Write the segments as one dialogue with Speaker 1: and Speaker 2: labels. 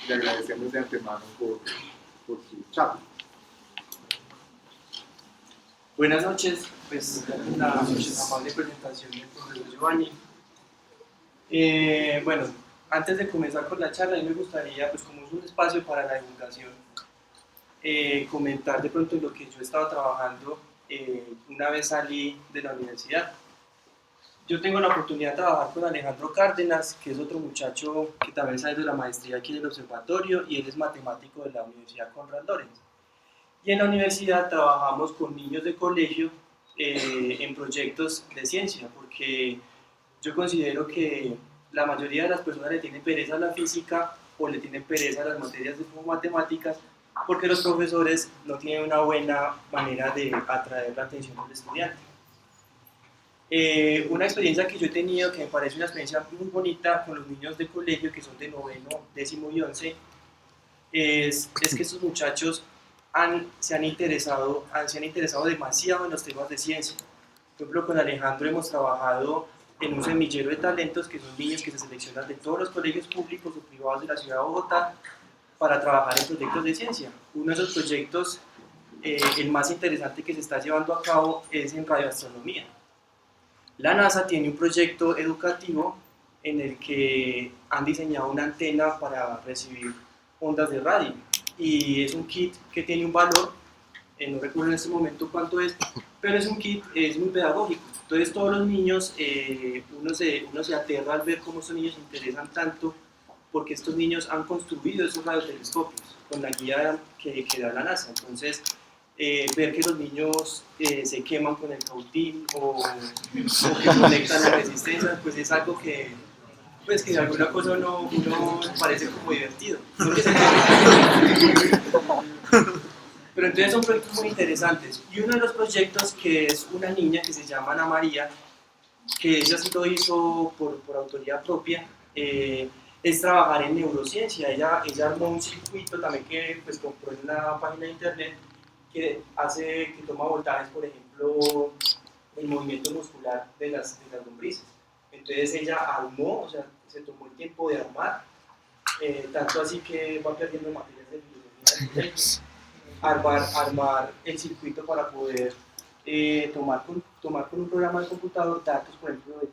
Speaker 1: Le agradecemos de antemano por su charla.
Speaker 2: Buenas noches, pues la amable presentación del profesor Giovanni. Bueno, antes de comenzar con la charla, a mí me gustaría, pues como es un espacio para la divulgación, comentar de pronto lo que yo estaba trabajando una vez salí de la universidad. Yo tengo la oportunidad de trabajar con Alejandro Cárdenas, que es otro muchacho que también sale de la maestría aquí en el observatorio, y él es matemático de la Universidad Konrad Lorenz. Y en la universidad trabajamos con niños de colegio en proyectos de ciencia, porque yo considero que la mayoría de las personas le tienen pereza a la física o le tienen pereza a las materias de matemáticas, porque los profesores no tienen una buena manera de atraer la atención del estudiante. Una experiencia que yo he tenido, que me parece una experiencia muy bonita con los niños de colegio que son de noveno, décimo y 11, es que estos muchachos se han interesado demasiado en los temas de ciencia. Por ejemplo, con Alejandro hemos trabajado en un semillero de talentos, que son niños que se seleccionan de todos los colegios públicos o privados de la ciudad de Bogotá para trabajar en proyectos de ciencia. Uno de esos proyectos, el más interesante que se está llevando a cabo, es en radioastronomía. La NASA tiene un proyecto educativo en el que han diseñado una antena para recibir ondas de radio, y es un kit que tiene un valor, no recuerdo en este momento cuánto es, pero es un kit, es muy pedagógico. Entonces todos los niños, uno se aterra al ver cómo estos niños se interesan tanto, porque estos niños han construido esos radiotelescopios con la guía que da la NASA. Entonces ver que los niños se queman con el cautín o que conectan la resistencia, pues es algo que, pues que de alguna cosa uno parece como divertido. Pero entonces son proyectos muy interesantes. Y uno de los proyectos, que es una niña que se llama Ana María, que ella sí lo hizo por autoría propia, es trabajar en neurociencia. Ella armó un circuito también que pues compró en una página de internet, que toma voltajes, por ejemplo, el movimiento muscular de las lombrices. Entonces ella armó, o sea, se tomó el tiempo de armar, tanto así que va perdiendo materias de filosofía, armar el circuito para poder tomar con un programa de computador datos, por ejemplo, de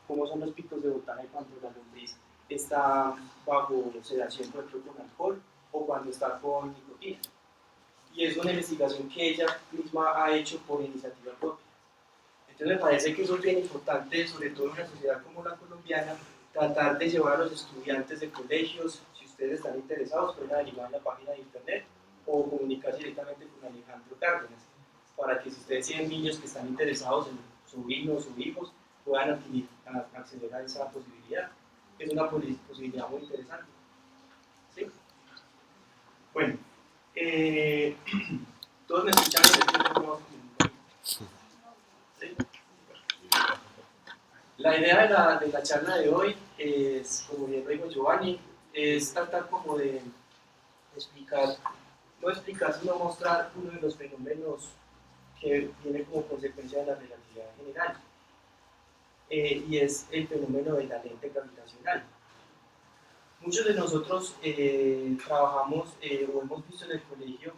Speaker 2: cómo son los picos de voltaje cuando la lombriz está bajo sedación, por ejemplo, con alcohol, o cuando está con nicotina. Y es una investigación que ella misma ha hecho por iniciativa propia. Entonces me parece que eso es bien importante, sobre todo en una sociedad como la colombiana, tratar de llevar a los estudiantes de colegios. Si ustedes están interesados, pueden averiguar en la página de internet o comunicarse directamente con Alejandro Cárdenas, para que si ustedes tienen niños que están interesados en sobrinos o hijos, puedan acceder a esa posibilidad. Es una posibilidad muy interesante. ¿Sí? Bueno, todos me escuchan. ¿Sí? La idea de la charla de hoy es, como bien lo dijo Giovanni, es tratar como de explicar, no explicar, sino mostrar uno de los fenómenos que viene como consecuencia de la relatividad general, y es el fenómeno de la lente gravitacional. Muchos de nosotros trabajamos o hemos visto en el colegio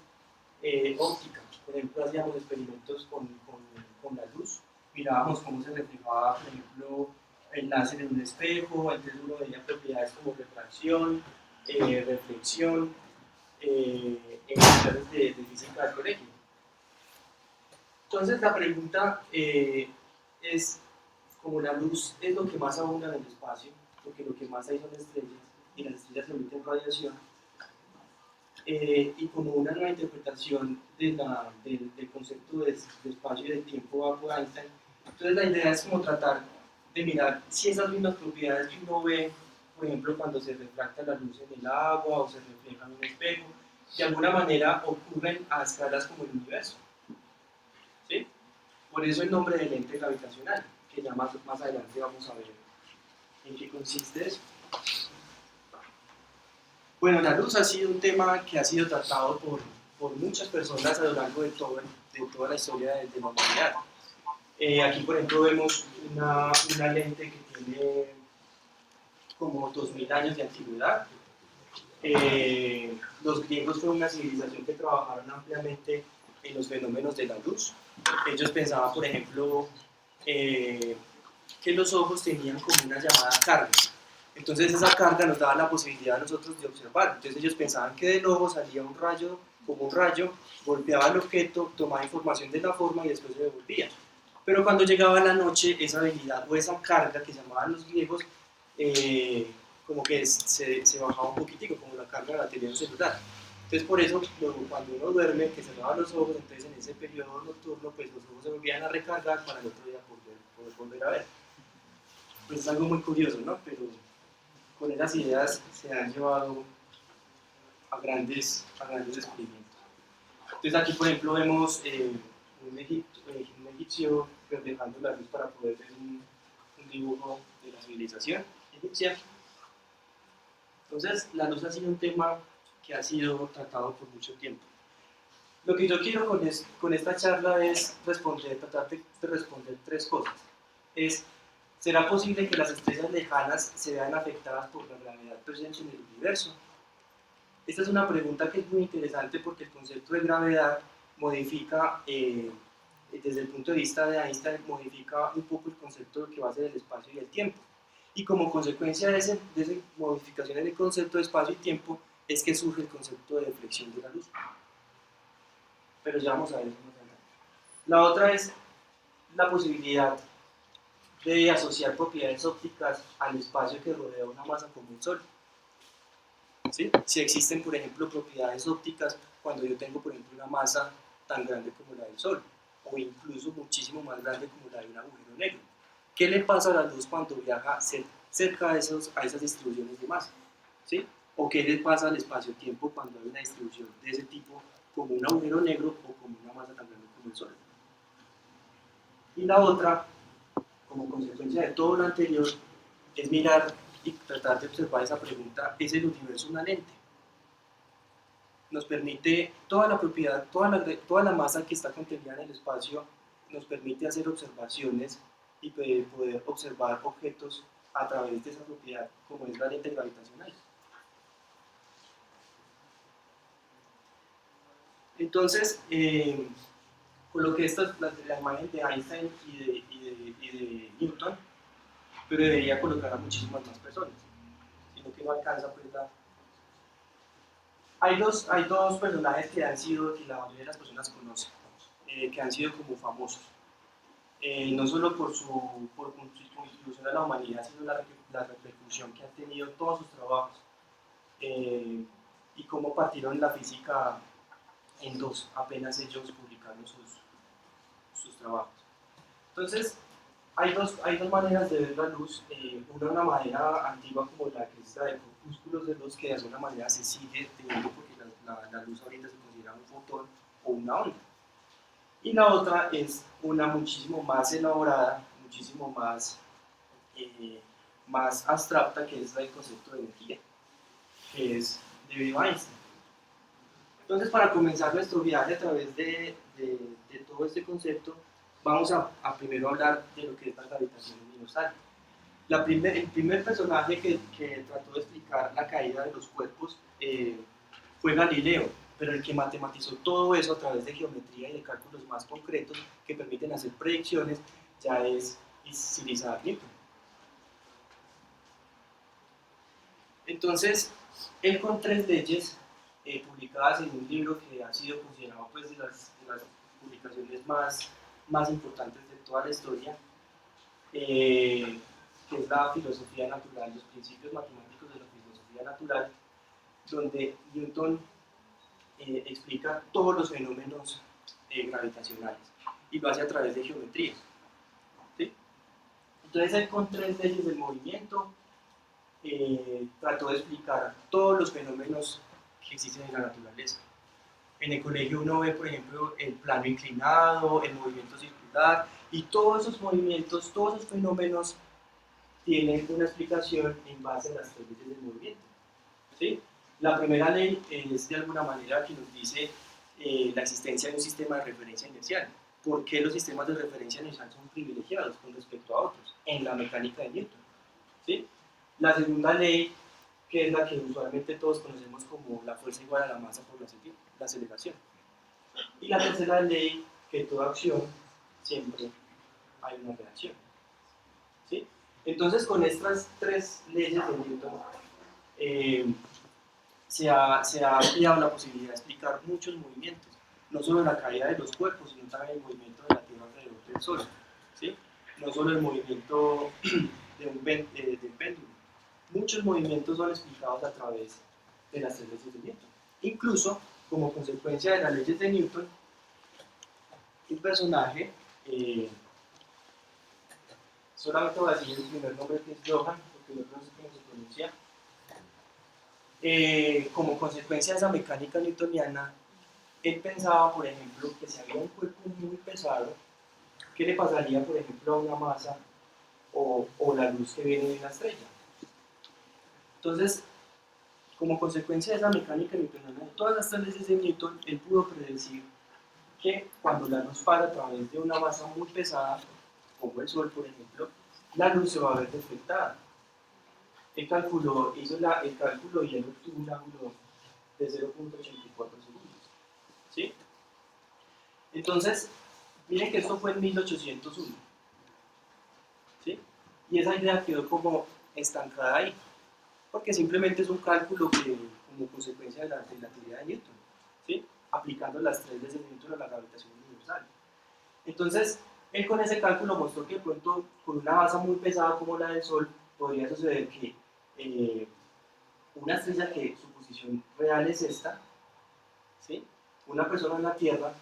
Speaker 2: óptica. Por ejemplo, hacíamos experimentos con la luz, mirábamos cómo se reflejaba, por ejemplo, el láser en un espejo. Entonces uno veía propiedades como refracción, reflexión, en clases de física del colegio. Entonces la pregunta es, como la luz es lo que más abunda en el espacio, porque lo que más hay son estrellas, y las estrellas emiten radiación, y como una nueva interpretación del concepto de espacio y de tiempo bajo Einstein, entonces la idea es como tratar de mirar si esas mismas propiedades que uno ve, por ejemplo, cuando se refracta la luz en el agua o se refleja en un espejo, de alguna manera ocurren a escalas como el universo. ¿Sí? Por eso el nombre de lente gravitacional, que ya más adelante vamos a ver en qué consiste eso. Bueno, la luz ha sido un tema que ha sido tratado por muchas personas a lo largo de toda la historia de la humanidad. Aquí, por ejemplo, vemos una lente que tiene como 2000 años de antigüedad. Los griegos fueron una civilización que trabajaron ampliamente en los fenómenos de la luz. Ellos pensaban, por ejemplo, que los ojos tenían como una llamada carga. Entonces esa carga nos daba la posibilidad a nosotros de observar. Entonces ellos pensaban que del ojo salía un rayo, como un rayo, golpeaba el objeto, tomaba información de la forma y después se devolvía. Pero cuando llegaba la noche, esa habilidad o esa carga que llamaban los griegos, como que se bajaba un poquitico, como la carga de la batería de un celular. Entonces por eso cuando uno duerme, que cerraba los ojos, entonces en ese periodo nocturno, pues los ojos se volvían a recargar para el otro día poder volver a ver. Pues es algo muy curioso, ¿no? Pero con esas ideas se han llevado a grandes descubrimientos. Entonces aquí, por ejemplo, vemos un egipcio reflejando la luz para poder ver un dibujo de la civilización egipcia. Entonces, la luz ha sido un tema que ha sido tratado por mucho tiempo. Lo que yo quiero con esta charla es tratar de responder tres cosas. ¿Será posible que las estrellas lejanas se vean afectadas por la gravedad presente en el universo? Esta es una pregunta que es muy interesante porque el concepto de gravedad modifica, desde el punto de vista de Einstein, modifica un poco el concepto de lo que va a ser el espacio y el tiempo. Y como consecuencia de esa modificación en el concepto de espacio y tiempo es que surge el concepto de deflexión de la luz. Pero ya vamos a ver eso más adelante. La otra es la posibilidad de asociar propiedades ópticas al espacio que rodea una masa como el Sol. ¿Sí? Si existen, por ejemplo, propiedades ópticas cuando yo tengo, por ejemplo, una masa tan grande como la del Sol, o incluso muchísimo más grande como la de un agujero negro. ¿Qué le pasa a la luz cuando viaja cerca a esas distribuciones de masa? ¿Sí? ¿O qué le pasa al espacio-tiempo cuando hay una distribución de ese tipo como un agujero negro o como una masa tan grande como el Sol? Y la otra, como consecuencia de todo lo anterior, es mirar y tratar de observar esa pregunta: ¿es el universo una lente? Nos permite toda la propiedad, toda la masa que está contenida en el espacio, nos permite hacer observaciones y poder observar objetos a través de esa propiedad, como es la lente gravitacional. Entonces, coloqué la imagen de Einstein y de Newton, pero debería colocar a muchísimas más personas, sino que no alcanza pues la... Hay dos personajes que la mayoría de las personas conocen, que han sido como famosos, no solo por su contribución a la humanidad, sino la repercusión que han tenido todos sus trabajos, y cómo partieron la física en dos, apenas ellos publicaron sus trabajos. Entonces, hay dos maneras de ver la luz, una manera antigua como la que es la de corpúsculos de luz, que de alguna manera se sigue teniendo porque la luz ahorita se considera un fotón o una onda. Y la otra es una muchísimo más elaborada, muchísimo más abstracta, que es el concepto de energía, que es debido a Einstein. Entonces, para comenzar nuestro viaje a través de todo este concepto, vamos a primero hablar de lo que es la gravitación universal. El primer personaje que trató de explicar la caída de los cuerpos fue Galileo, pero el que matematizó todo eso a través de geometría y de cálculos más concretos que permiten hacer predicciones ya es Sir Isaac Newton. Entonces, él con tres leyes publicadas en un libro que ha sido considerado pues, de las publicaciones más importantes de toda la historia, que es la filosofía natural, los principios matemáticos de la filosofía natural, donde Newton explica todos los fenómenos gravitacionales y lo hace a través de geometría. ¿Sí? Entonces él con tres leyes del movimiento trató de explicar todos los fenómenos que existen en la naturaleza. En el colegio uno ve, por ejemplo, el plano inclinado, el movimiento circular, y todos esos movimientos, todos esos fenómenos tienen una explicación en base a las tres leyes del movimiento. ¿Sí? La primera ley es de alguna manera que nos dice la existencia de un sistema de referencia inercial. ¿Por qué los sistemas de referencia inercial son privilegiados con respecto a otros? En la mecánica de Newton. ¿Sí? La segunda ley que es la que usualmente todos conocemos como la fuerza igual a la masa por la aceleración. Y la tercera ley, que toda acción siempre hay una reacción. ¿Sí? Entonces, con estas tres leyes de Newton, se ha ampliado la posibilidad de explicar muchos movimientos, no solo la caída de los cuerpos, sino también el movimiento de la Tierra alrededor del Sol, ¿sí? No solo el movimiento del péndulo. Muchos movimientos son explicados a través de las tres leyes de Newton. Incluso, como consecuencia de las leyes de Newton, el personaje, solamente voy a decir el primer nombre, que es Johann, porque no sé cómo se pronuncia. Como consecuencia de esa mecánica newtoniana, él pensaba, por ejemplo, que si había un cuerpo muy pesado, ¿qué le pasaría, por ejemplo, a una masa o la luz que viene de una estrella? Entonces, como consecuencia de esa mecánica newtoniana, de todas las tres leyes de Newton, él pudo predecir que cuando la luz pasa a través de una masa muy pesada, como el Sol, por ejemplo, la luz se va a ver deflectada. Él hizo el cálculo y él obtuvo un ángulo de 0.84 segundos. ¿Sí? Entonces, miren que esto fue en 1801. ¿Sí? Y esa idea quedó como estancada ahí, porque simplemente es un cálculo que, como consecuencia de la teoría de Newton, ¿sí? Aplicando las tres leyes de Newton a la gravitación universal. Entonces, él con ese cálculo mostró que de pronto, con una masa muy pesada como la del Sol, podría suceder que una estrella que su posición real es esta, ¿sí? Una persona en la Tierra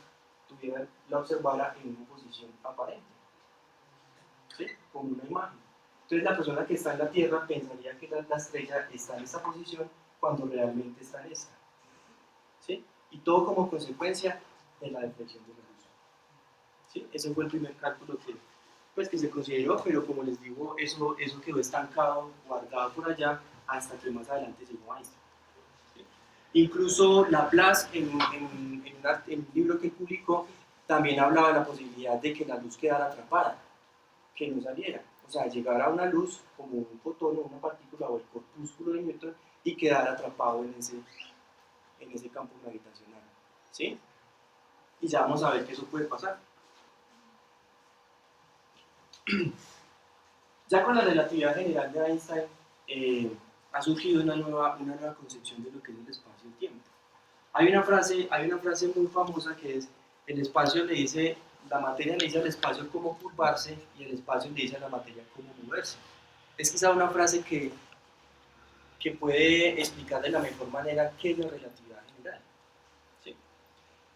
Speaker 2: la observara en una posición aparente, ¿sí? Como una imagen. Entonces la persona que está en la Tierra pensaría que la estrella está en esta posición cuando realmente está en esta, ¿sí? Y todo como consecuencia de la deflexión de la luz, ¿sí? Ese fue el primer cálculo que se consideró, pero como les digo, eso quedó estancado, guardado por allá, hasta que más adelante llegó Einstein. Incluso Laplace, en un libro que publicó, también hablaba de la posibilidad de que la luz quedara atrapada, que no saliera. O sea, llegara una luz como un fotón o una partícula o el corpúsculo de Newton y quedara atrapado en ese campo gravitacional. ¿Sí? Y ya vamos a ver que eso puede pasar. Ya con la relatividad general de Einstein, ha surgido una nueva concepción de lo que es el espacio y el tiempo. Hay una frase muy famosa que es: el espacio le dice, la materia le dice al espacio cómo curvarse y el espacio le dice a la materia cómo moverse. Es quizá una frase que puede explicar de la mejor manera qué es la relatividad general. ¿Sí?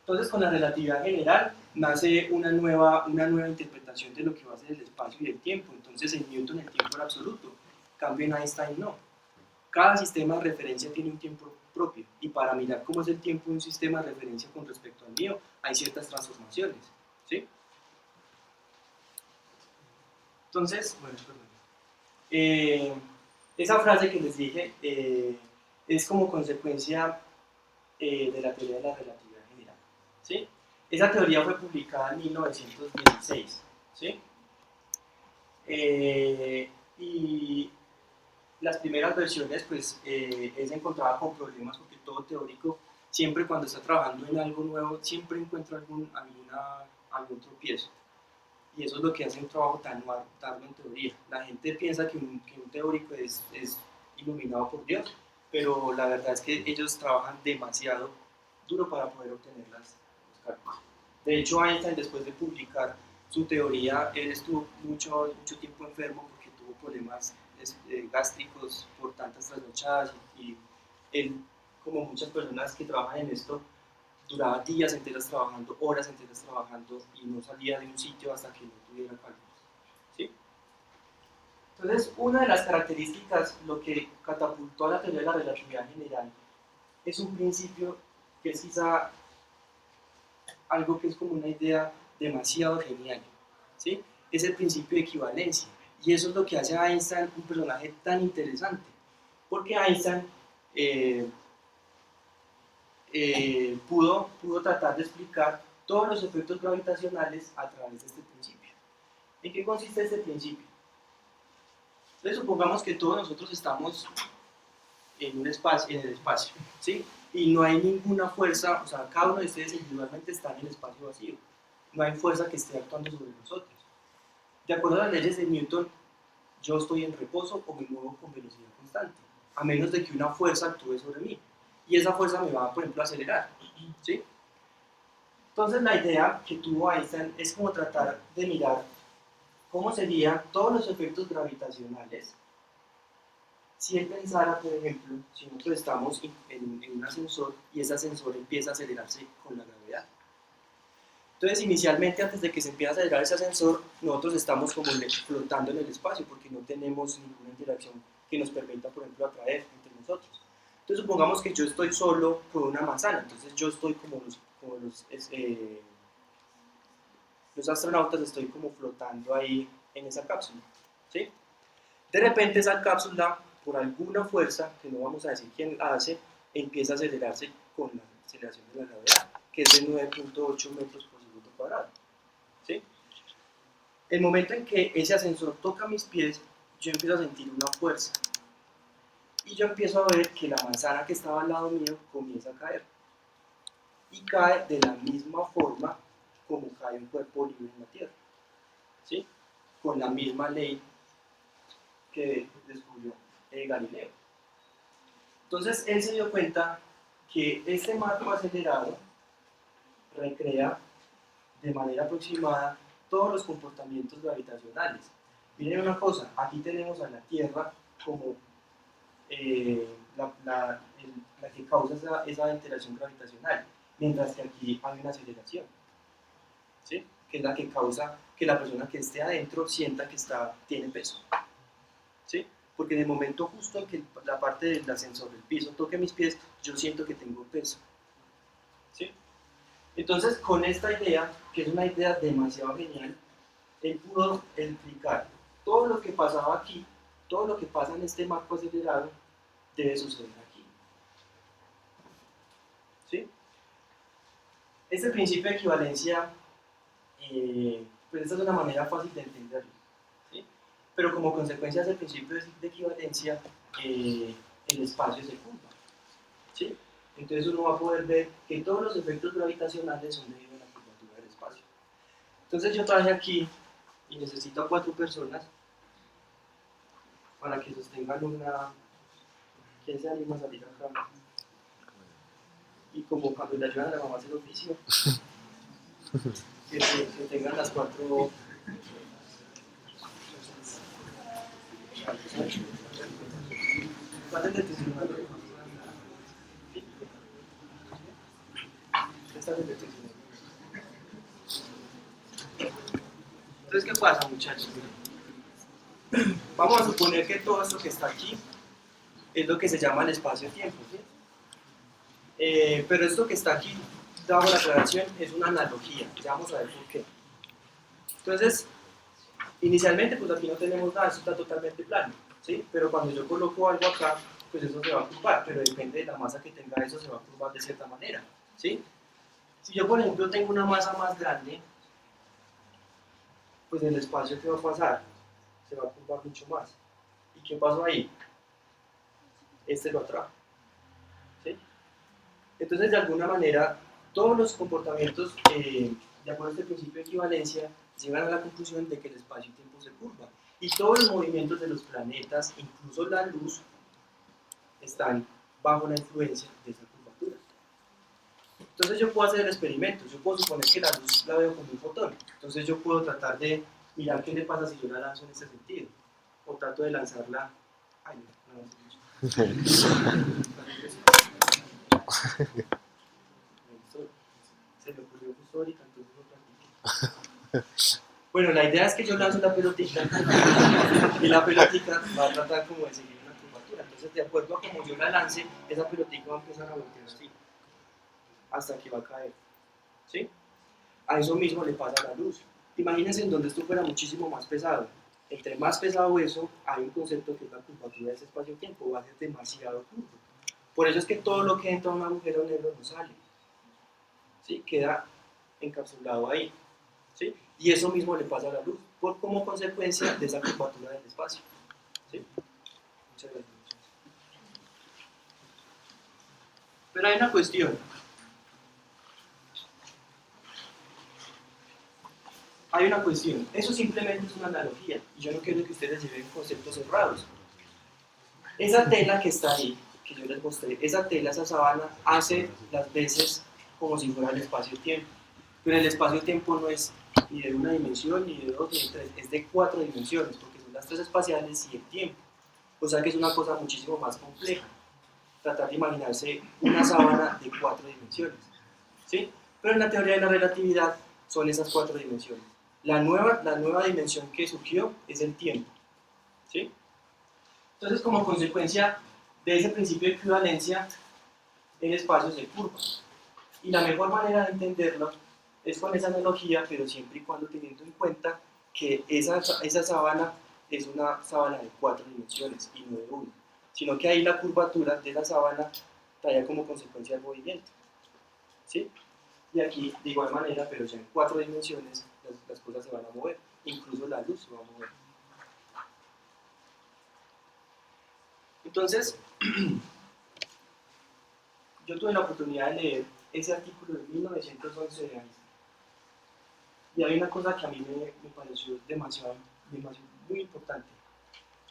Speaker 2: Entonces, con la relatividad general nace una nueva interpretación de lo que va a ser el espacio y el tiempo. Entonces, en Newton el tiempo era absoluto, en cambio en Einstein no. Cada sistema de referencia tiene un tiempo propio, y para mirar cómo es el tiempo de un sistema de referencia con respecto al mío, hay ciertas transformaciones. ¿Sí? Entonces, bueno, esa frase que les dije es como consecuencia de la teoría de la relatividad general. ¿Sí? Esa teoría fue publicada en 1916. ¿Sí? Y las primeras versiones, pues, él se encontraba con problemas porque todo teórico, siempre cuando está trabajando en algo nuevo, siempre encuentra algún tropiezo. Y eso es lo que hace un trabajo tan arduo en teoría. La gente piensa que un teórico es iluminado por Dios, pero la verdad es que ellos trabajan demasiado duro para poder obtener los cálculos. De hecho, Einstein, después de publicar su teoría, él estuvo mucho tiempo enfermo porque tuvo problemas gástricos por tantas trasnochadas, y él, como muchas personas que trabajan en esto, duraba días enteros trabajando, horas enteras trabajando, y no salía de un sitio hasta que no tuviera cálculos. ¿Sí? Entonces, una de las características, lo que catapultó a la teoría de la relatividad general, es un principio que es quizá algo que es como una idea demasiado genial. ¿Sí? Es el principio de equivalencia. Y eso es lo que hace a Einstein un personaje tan interesante. Porque Einstein pudo tratar de explicar todos los efectos gravitacionales a través de este principio. ¿En qué consiste este principio? Entonces, supongamos que todos nosotros estamos en el espacio, ¿sí? Y no hay ninguna fuerza, o sea, cada uno de ustedes individualmente está en el espacio vacío. No hay fuerza que esté actuando sobre nosotros. De acuerdo a las leyes de Newton, yo estoy en reposo o me muevo con velocidad constante, a menos de que una fuerza actúe sobre mí. Y esa fuerza me va, por ejemplo, a acelerar, ¿sí? Entonces la idea que tuvo Einstein es como tratar de mirar cómo serían todos los efectos gravitacionales si él pensara, por ejemplo, si nosotros estamos en un ascensor y ese ascensor empieza a acelerarse con la gravedad. Entonces, inicialmente, antes de que se empiece a acelerar ese ascensor, nosotros estamos como flotando en el espacio porque no tenemos ninguna interacción que nos permita, por ejemplo, atraer entre nosotros. Entonces, supongamos que yo estoy solo con una manzana, entonces yo estoy como los astronautas, estoy como flotando ahí en esa cápsula, ¿sí? De repente esa cápsula, por alguna fuerza, que no vamos a decir quién la hace, empieza a acelerarse con la aceleración de la gravedad, que es de 9.8 metros por segundo cuadrado, ¿sí? El momento en que ese ascensor toca mis pies, yo empiezo a sentir una fuerza. Y yo empiezo a ver que la manzana que estaba al lado mío comienza a caer. Y cae de la misma forma como cae un cuerpo libre en la Tierra, ¿sí? Con la misma ley que descubrió Galileo. Entonces él se dio cuenta que este marco acelerado recrea de manera aproximada todos los comportamientos gravitacionales. Miren una cosa, aquí tenemos a la Tierra como la que causa esa interacción gravitacional, mientras que aquí hay una aceleración, ¿sí? Que es la que causa que la persona que esté adentro sienta que tiene peso, ¿sí? Porque en el momento justo en que la parte del ascensor del piso toque mis pies, yo siento que tengo peso, ¿sí? Entonces, con esta idea, que es una idea demasiado genial, él pudo explicar todo lo que pasaba aquí, todo lo que pasa en este marco acelerado, debe suceder aquí, ¿sí? Este principio de equivalencia, pues esta es una manera fácil de entenderlo, ¿sí? Pero como consecuencia del principio de equivalencia, el espacio se curva, ¿sí? Entonces uno va a poder ver que todos los efectos gravitacionales son debido a la curvatura del espacio. Entonces yo traje aquí, y necesito a 4 personas para que sostengan una... ¿Quién se anima a salir acá? Y como cuando le ayudan a la mamá a hacer oficio, que tengan las 4... ¿Cuántas de tus hermanos? Estas de tus hermanos. Entonces, ¿qué pasa, muchachos? Vamos a suponer que todo esto que está aquí es lo que se llama el espacio-tiempo, ¿sí? Pero esto que está aquí, damos la aclaración, es una analogía. Ya vamos a ver por qué. Entonces, inicialmente, pues aquí no tenemos nada, esto está totalmente plano, ¿sí? Pero cuando yo coloco algo acá, pues eso se va a curvar, pero depende de la masa que tenga eso, se va a curvar de cierta manera, ¿sí? Si yo, por ejemplo, tengo una masa más grande, pues el espacio que va a pasar se va a curvar mucho más. ¿Y qué pasó ahí? Este lo atrajo, ¿sí? Entonces, de alguna manera, todos los comportamientos, de acuerdo a este principio de equivalencia, llegan a la conclusión de que el espacio-tiempo se curva. Y todos los movimientos de los planetas, incluso la luz, están bajo la influencia de esa curvatura. Entonces yo puedo hacer el experimento, yo puedo suponer que la luz la veo como un fotón. Entonces yo puedo tratar de mirar qué le pasa si yo la lanzo en este sentido. O trato de lanzarla... Ay, no, se me ocurrió justo ahorita, entonces lo practiqué. Bueno, la idea es que yo lanzo la pelotita y la pelotita va a tratar como de seguir una curvatura. Entonces, de acuerdo a como yo la lance, esa pelotita va a empezar a voltear así, hasta que va a caer, ¿sí? A eso mismo le pasa a la luz. Imagínense en donde esto fuera muchísimo más pesado. Entre más pesado eso, hay un concepto que es la curvatura de ese espacio-tiempo, va a ser demasiado curvo. Por eso es que todo lo que entra a un agujero negro no sale, ¿sí? Queda encapsulado ahí, ¿sí? Y eso mismo le pasa a la luz, como consecuencia de esa curvatura del espacio, ¿sí? Muchas gracias. Pero hay una cuestión. Hay una cuestión. Eso simplemente es una analogía. Y yo no quiero que ustedes lleven conceptos cerrados. Esa tela que está ahí, que yo les mostré, esa tela, esa sábana, hace las veces como si fuera el espacio-tiempo. Pero el espacio-tiempo no es ni de una dimensión, ni de dos, ni de tres, es de 4 dimensiones, porque son las 3 espaciales y el tiempo. O sea que es una cosa muchísimo más compleja. Tratar de imaginarse una sábana de 4 dimensiones. ¿Sí? Pero en la teoría de la relatividad son esas 4 dimensiones. La nueva dimensión que surgió es el tiempo. ¿Sí? Entonces, como consecuencia de ese principio de equivalencia, el espacio se curva. Y la mejor manera de entenderlo es con esa analogía, pero siempre y cuando teniendo en cuenta que esa sábana es una sábana de 4 dimensiones y no de 1, sino que ahí la curvatura de la sábana trae como consecuencia el movimiento. ¿Sí? Y aquí, de igual manera, pero ya en 4 dimensiones, las cosas se van a mover, incluso la luz se va a mover. Entonces, yo tuve la oportunidad de leer ese artículo de 1911 de Einstein. Y hay una cosa que a mí me pareció demasiado, muy importante.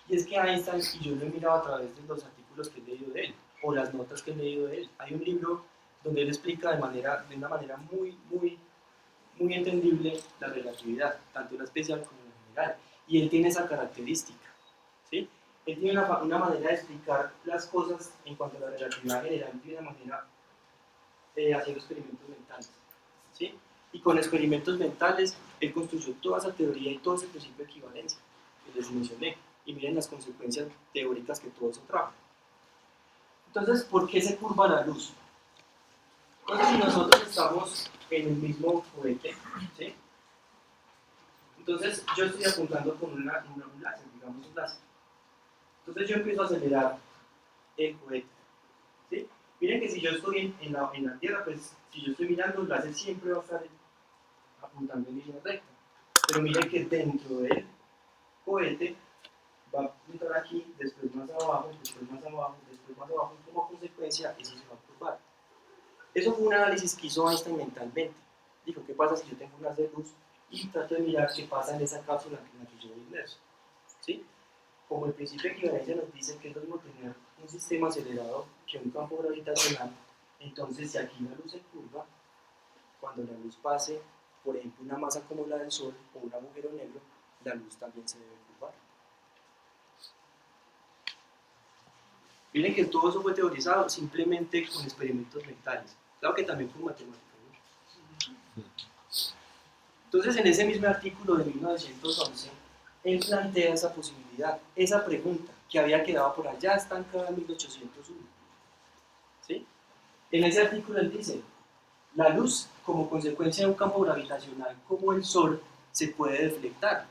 Speaker 2: Y es que Einstein, y yo lo he mirado a través de los artículos que he leído de él, o las notas que he leído de él, hay un libro donde él explica de una manera muy entendible la relatividad, tanto la especial como la general. Y él tiene esa característica, ¿sí? Él tiene una manera de explicar las cosas en cuanto a la relatividad general de una manera haciendo experimentos mentales, ¿sí? Y con experimentos mentales, él construyó toda esa teoría y todo ese principio de equivalencia que les mencioné. Y miren las consecuencias teóricas que todo eso trajo. Entonces, ¿por qué se curva la luz? Entonces, si nosotros estamos en el mismo cohete, ¿sí? Entonces, yo estoy apuntando con un láser, digamos un láser. Entonces, yo empiezo a acelerar el cohete, ¿sí? Miren que si yo estoy en la Tierra, pues si yo estoy mirando, el láser siempre va a estar apuntando en línea recta. Pero miren que dentro del cohete va a apuntar aquí, después más abajo, después más abajo, después más abajo, y como consecuencia eso se va a curvar. Eso fue un análisis que hizo Einstein mentalmente. Dijo, ¿qué pasa si yo tengo un haz de luz y trato de mirar qué pasa en esa cápsula en la que yo voy inmerso? ¿Sí? Como el principio de equivalencia nos dice que es lo mismo tener un sistema acelerado que un campo gravitacional, entonces si aquí la luz se curva, cuando la luz pase, por ejemplo, una masa como la del Sol o un agujero negro, la luz también se debe curvar. Miren que todo eso fue teorizado simplemente con experimentos mentales, claro que también con matemáticas, ¿no? Entonces, en ese mismo artículo de 1911, él plantea esa posibilidad, esa pregunta que había quedado por allá estancada en 1801. ¿Sí? En ese artículo él dice, la luz, como consecuencia de un campo gravitacional como el Sol, se puede deflectar.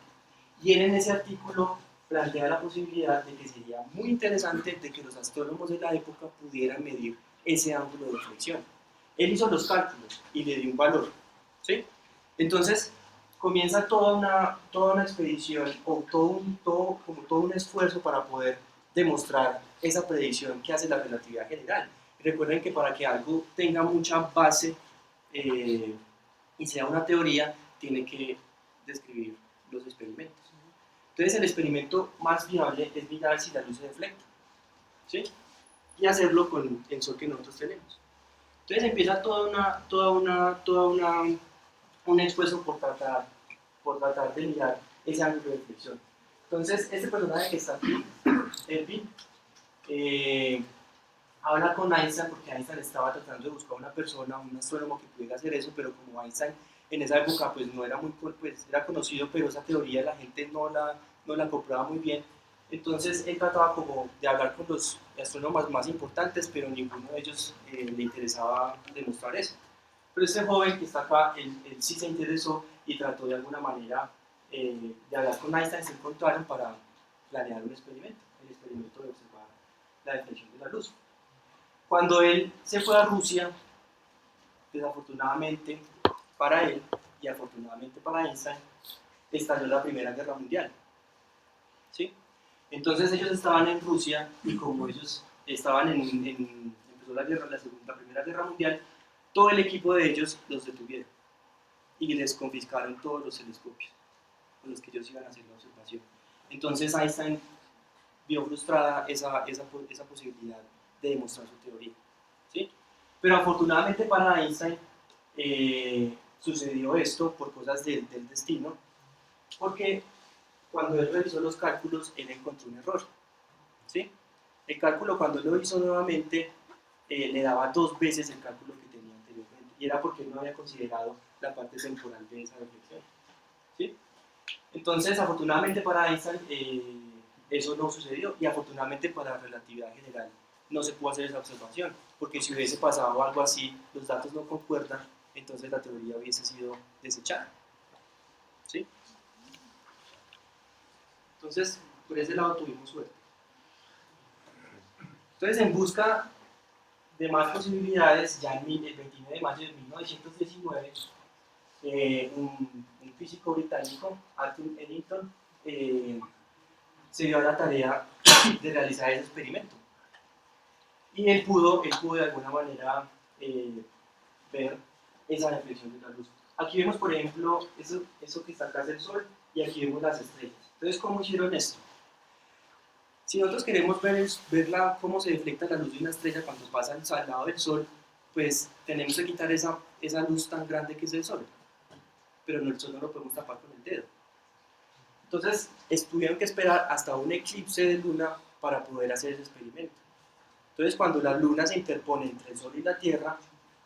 Speaker 2: Y él en ese artículo plantea la posibilidad de que sería muy interesante de que los astrónomos de la época pudieran medir ese ángulo de deflexión. Él hizo los cálculos y le dio un valor, ¿sí? Entonces comienza toda una expedición o como todo un esfuerzo para poder demostrar esa predicción que hace la relatividad general. Recuerden que para que algo tenga mucha base y sea una teoría, tiene que describir los experimentos. Entonces el experimento más viable es mirar si la luz se deflecta, ¿sí? Y hacerlo con el sol que nosotros tenemos. Entonces empieza un esfuerzo por tratar de mirar ese ángulo de deflexión. Entonces este personaje que está aquí, Elvin, habla con Einstein porque Einstein estaba tratando de buscar una persona, un astrónomo que pudiera hacer eso, pero como Einstein en esa época pues no era era conocido, pero esa teoría la gente no la compraba muy bien. Entonces él trataba como de hablar con los astrónomos más importantes, pero ninguno de ellos le interesaba demostrar eso. Pero este joven que está acá, él sí se interesó y trató de alguna manera de hablar con Einstein, se encontraron para planear un experimento, el experimento de observar la deflexión de la luz. Cuando él se fue a Rusia, desafortunadamente para él y afortunadamente para Einstein, estalló la Primera Guerra Mundial. ¿Sí? Entonces ellos estaban en Rusia y como ellos estaban empezaron empezó la guerra, la Primera Guerra Mundial, todo el equipo de ellos los detuvieron y les confiscaron todos los telescopios con los que ellos iban a hacer la observación. Entonces Einstein vio frustrada esa posibilidad de demostrar su teoría, ¿sí? Pero afortunadamente para Einstein sucedió esto por cosas del destino, porque cuando él revisó los cálculos, él encontró un error, ¿sí? El cálculo, cuando lo hizo nuevamente, le daba 2 veces el cálculo que tenía anteriormente, y era porque él no había considerado la parte temporal de esa reflexión, ¿sí? Entonces, afortunadamente para Einstein, eso no sucedió, y afortunadamente para la relatividad general no se pudo hacer esa observación, porque si hubiese pasado algo así, los datos no concuerdan, entonces la teoría hubiese sido desechada, ¿sí? Entonces, por ese lado tuvimos suerte. Entonces, en busca de más posibilidades, ya el 29 de mayo de 1919, un físico británico, Arthur Eddington, se dio a la tarea de realizar ese experimento. Y él pudo de alguna manera ver esa reflexión de la luz. Aquí vemos, por ejemplo, eso que está acá es el Sol, y aquí vemos las estrellas. Entonces, ¿cómo hicieron esto? Si nosotros queremos ver cómo se deflecta la luz de una estrella cuando pasa al lado del Sol, pues tenemos que quitar esa luz tan grande que es el Sol. Pero el Sol no lo podemos tapar con el dedo. Entonces, tuvieron que esperar hasta un eclipse de luna para poder hacer ese experimento. Entonces, cuando la luna se interpone entre el Sol y la Tierra,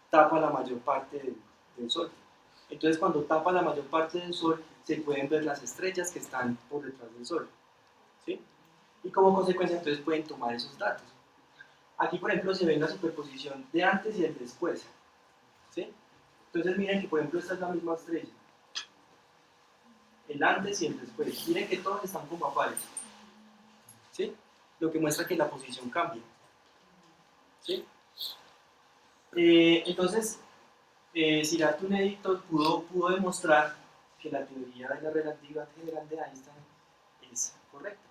Speaker 2: tapa la mayor parte del Sol. Entonces, cuando tapa la mayor parte del Sol, se pueden ver las estrellas que están por detrás del Sol, ¿sí? Y como consecuencia, entonces pueden tomar esos datos. Aquí, por ejemplo, se ve la superposición de antes y el después, ¿sí? Entonces, miren que, por ejemplo, esta es la misma estrella, el antes y el después. Miren que todos están como a pares, ¿sí? Lo que muestra que la posición cambia, ¿sí? Entonces, Sir Arthur Eddington pudo demostrar que la teoría de la relatividad general de Einstein es correcta,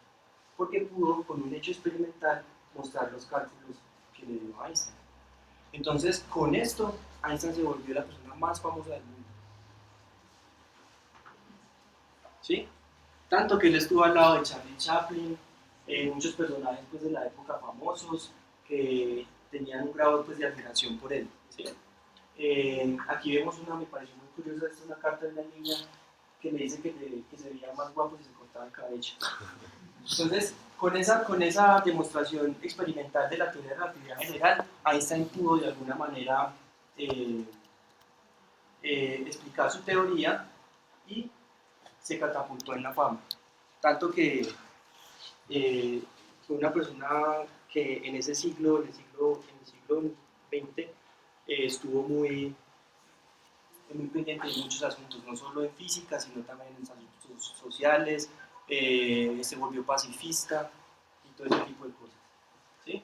Speaker 2: porque pudo, con un hecho experimental, mostrar los cálculos que le dio Einstein. Entonces, con esto, Einstein se volvió la persona más famosa del mundo, ¿sí? Tanto que él estuvo al lado de Charlie Chaplin, muchos personajes pues, de la época famosos que tenían un grado pues, de admiración por él, ¿sí? Aquí vemos una, me pareció muy curiosa, esta es una carta de una niña que le dice que se veía más guapo si se cortaba el cabello. Entonces, con esa demostración experimental de la teoría de la relatividad general, Einstein pudo de alguna manera explicar su teoría y se catapultó en la fama. Tanto que fue una persona que en ese siglo, en el siglo XX, estuvo muy pendiente de muchos asuntos, no solo en física, sino también en asuntos sociales, se volvió pacifista y todo ese tipo de cosas, ¿sí?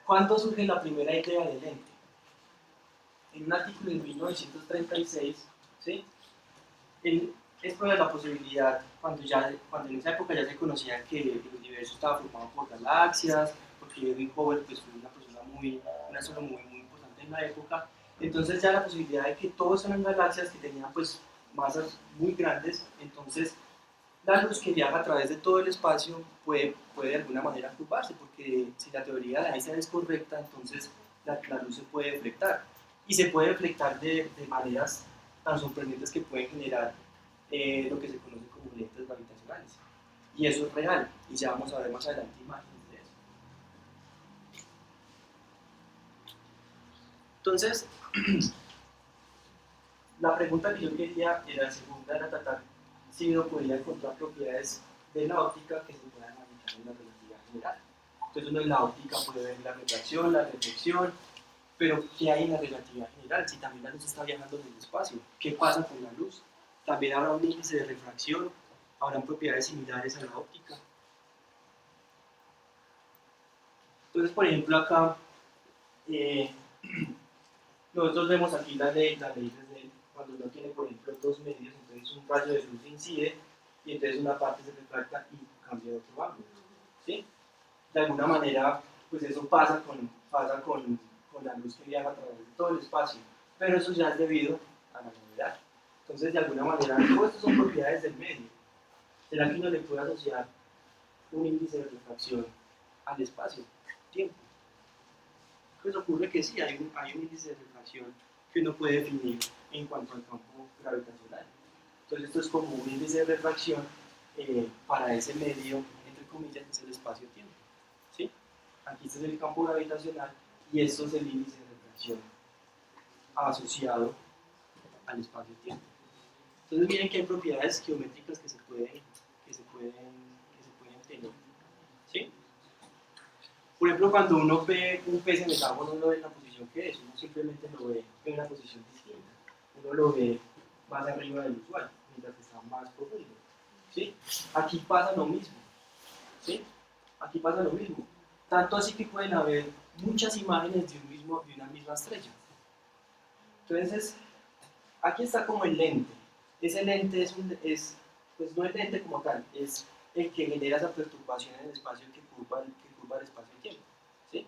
Speaker 2: ¿Cuándo surge la primera idea del lente? En un artículo de 1936, ¿sí? Él explora la posibilidad, cuando en esa época ya se conocía que el universo estaba formado por galaxias, porque Edwin Hubble pues, fue un astrónomo muy importante en la época. Entonces ya la posibilidad de que todos eran galaxias que tenían pues masas muy grandes, entonces la luz que viaja a través de todo el espacio puede de alguna manera curvarse, porque si la teoría de Einstein es correcta, entonces la luz se puede deflectar, y se puede deflectar de maneras tan sorprendentes que pueden generar lo que se conoce como lentes gravitacionales. Y eso es real, y ya vamos a ver más adelante imágenes de eso. Entonces, la pregunta que yo quería era, segunda, era tratar si uno podía encontrar propiedades de la óptica que se puedan aplicar en la relatividad general. Entonces uno en la óptica puede ver la refracción, la reflexión, pero ¿qué hay en la relatividad general? Si también la luz está viajando en el espacio, ¿qué pasa con la luz? También habrá un índice de refracción, habrán propiedades similares a la óptica. Entonces, por ejemplo, acá nosotros vemos aquí la ley de cuando uno tiene, por ejemplo, dos medios, entonces un rayo de luz incide y entonces una parte se refracta y cambia de otro ángulo, ¿sí? De alguna manera, pues eso pasa pasa con la luz que viaja a través de todo el espacio, pero eso ya es debido a la gravedad. Entonces, de alguna manera, todo esto son propiedades del medio. ¿Será que uno le puede asociar un índice de refracción al espacio, tiempo? Pues ocurre que sí, hay un índice de refracción que uno puede definir en cuanto al campo gravitacional. Entonces, esto es como un índice de refracción para ese medio, entre comillas, que es el espacio-tiempo. ¿Sí? Aquí este es el campo gravitacional y esto es el índice de refracción asociado al espacio-tiempo. Entonces, miren que hay propiedades geométricas que se pueden tener. ¿Sí? Por ejemplo, cuando uno ve un pez en el agua, no lo ve en la posición que es, uno simplemente lo ve en una posición distinta. Uno lo ve más arriba del usual, mientras que está más profundo. ¿Sí? Aquí pasa lo mismo. ¿Sí? Aquí pasa lo mismo. Tanto así que pueden haber muchas imágenes de una misma estrella. Entonces, aquí está como el lente. Ese lente pues no el lente como tal, es el que genera esa perturbación en el espacio que curva el espacio-tiempo, ¿sí?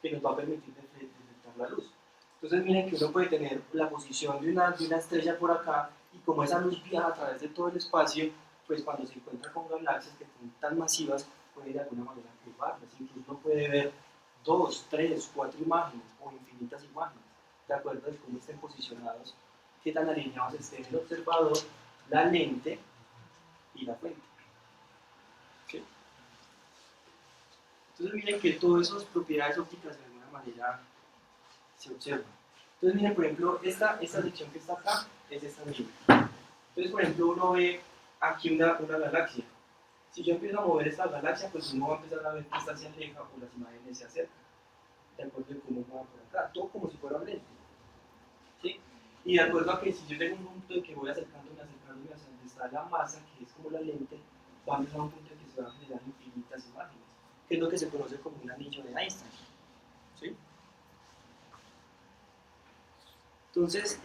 Speaker 2: Que nos va a permitir detectar la luz. Entonces miren que uno puede tener la posición de una estrella por acá y como esa luz viaja a través de todo el espacio, pues cuando se encuentra con galaxias que son tan masivas, puede de alguna manera curvarlas. Incluso uno puede ver 2, 3, 4 imágenes o infinitas imágenes, de acuerdo a cómo estén posicionados, qué tan alineados estén el observador, la lente y la fuente. ¿Sí? Entonces miren que todas esas propiedades ópticas de alguna manera se observan. Entonces miren, por ejemplo, esta sección que está acá es esta misma. Entonces, por ejemplo, uno ve aquí una galaxia. Si yo empiezo a mover esta galaxia, pues uno va a empezar a ver que esta se aleja o las imágenes se acercan, de acuerdo a cómo va por acá, todo como si fuera un lente. ¿Sí? Y de acuerdo a que si yo tengo un punto en que voy acercándome hacia donde está la masa, que es como la lente, va a empezar a un punto en que se van a generar infinitas imágenes, que es lo que se conoce como un anillo de Einstein. ¿Sí? Entonces,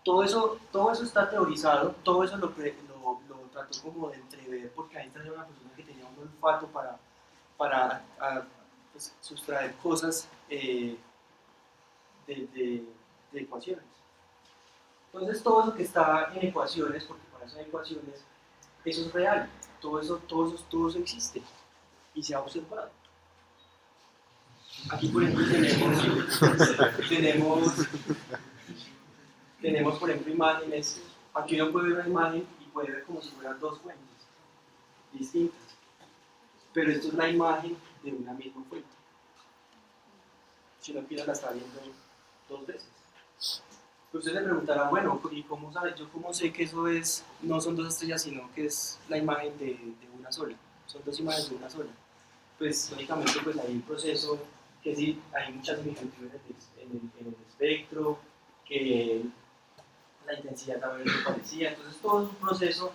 Speaker 2: todo eso está teorizado, todo eso lo trató como de entrever, porque Einstein era una persona que tenía un olfato pues, sustraer cosas de ecuaciones. Entonces, todo eso que está en ecuaciones, porque para eso hay ecuaciones, eso es real, todo eso existe y se ha observado. Aquí, por ejemplo, tenemos por ejemplo, imágenes. Aquí uno puede ver una imagen y puede ver como si fueran dos fuentes distintas. Pero esto es la imagen de una misma fuente. Si uno quiere la está viendo dos veces. Ustedes se preguntarán, bueno, ¿y cómo sabe? Yo cómo sé que eso no son dos estrellas, sino que es la imagen de una sola. Son dos imágenes de una sola. Pues lógicamente pues hay un proceso que sí, hay muchas similitudes en el espectro, que la intensidad también es parecida, entonces todo es un proceso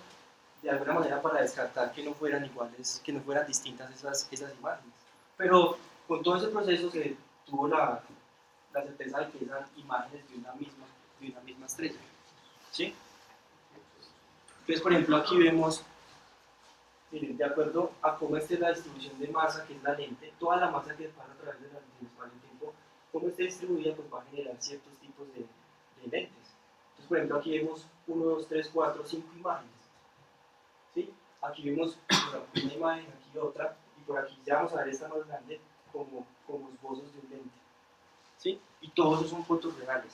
Speaker 2: de alguna manera para descartar que no fueran iguales, que no fueran distintas esas imágenes. Pero con todo ese proceso se tuvo la certeza de que eran imágenes de una misma estrella. ¿Sí? Entonces, por ejemplo, aquí vemos, miren, de acuerdo a cómo esté la distribución de masa, que es la lente, toda la masa que pasa a través del espacio-tiempo, cómo esté distribuida, pues va a generar ciertos tipos de lentes. Entonces, por ejemplo, aquí vemos 1, 2, 3, 4, 5 imágenes. ¿Sí? Aquí vemos una imagen, aquí otra, y por aquí ya vamos a ver esta más grande como esbozos de un lente. ¿Sí? Y todos esos son fotos reales.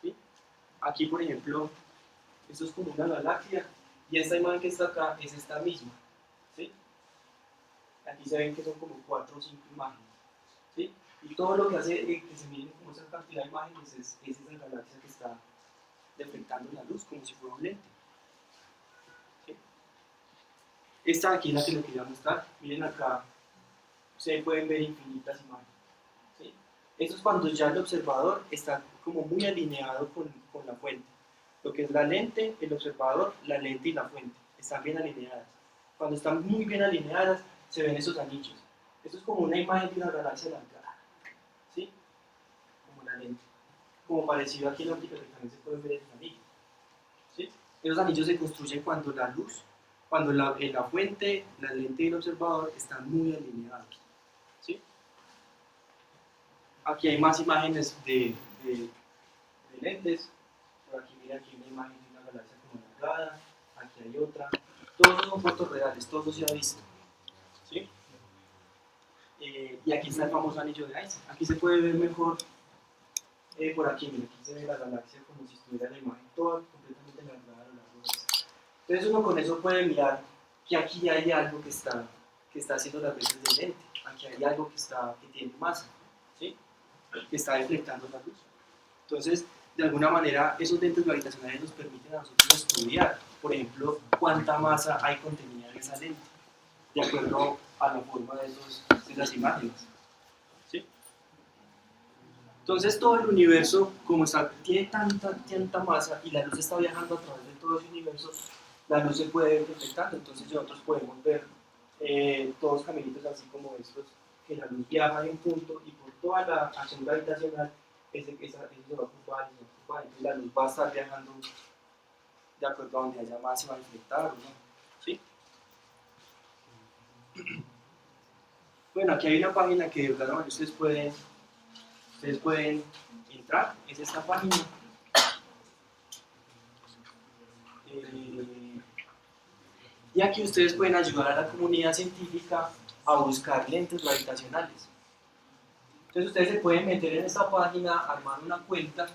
Speaker 2: ¿Sí? Aquí, por ejemplo, esto es como una galaxia, y esta imagen que está acá es esta misma. ¿Sí? Aquí se ven que son como 4 o 5 imágenes. ¿Sí? Y todo lo que hace que se miren como esa cantidad de imágenes es esa galaxia que está deflectando la luz como si fuera un lente. ¿Sí? Esta aquí es la que les quería mostrar. Miren acá, ustedes pueden ver infinitas imágenes. ¿Sí? Eso es cuando ya el observador está como muy alineado con la fuente. Lo que es la lente, el observador, la lente y la fuente. Están bien alineadas. Cuando están muy bien alineadas, se ven esos anillos. Esto es como una imagen de una galaxia alargada. ¿Sí? Como la lente. Como parecido aquí en la óptica que también se pueden ver esos anillos. ¿Sí? Esos anillos se construyen cuando la luz, cuando la fuente, la lente y el observador están muy alineados. ¿Sí? aquí hay más imágenes de lentes. Por aquí, mira, aquí hay una imagen de una galaxia como alargada, aquí hay otra. Todos son fotos reales, todo se ha visto. ¿Sí? Y aquí está el famoso anillo de Einstein. Aquí se puede ver mejor, por aquí, mira, aquí se ve la galaxia como si estuviera la imagen toda completamente alargada a lo largo de esto. Entonces uno con eso puede mirar que aquí hay algo que está haciendo las veces de lente. Aquí hay algo que tiene masa, ¿sí? Que está deflectando la luz. Entonces, de alguna manera, esos lentes gravitacionales nos permiten a nosotros estudiar, por ejemplo, cuánta masa hay contenida en esa lente, de acuerdo a la forma de las imágenes. ¿Sí? Entonces, todo el universo, como tiene tanta masa y la luz está viajando a través de todo ese universo, la luz se puede ver reflectando. Entonces, nosotros podemos ver todos caminitos así como estos, que la luz viaja de un punto y por toda la acción gravitacional, ese se va a ocupar y se va a ocupar. Entonces, la luz va a estar viajando de acuerdo a donde haya más, se va a reflectar o no. ¿Sí? Bueno, aquí hay una página que de verdad ustedes pueden entrar, es esta página. Y aquí ustedes pueden ayudar a la comunidad científica a buscar lentes gravitacionales. Entonces ustedes se pueden meter en esta página, armar una cuenta,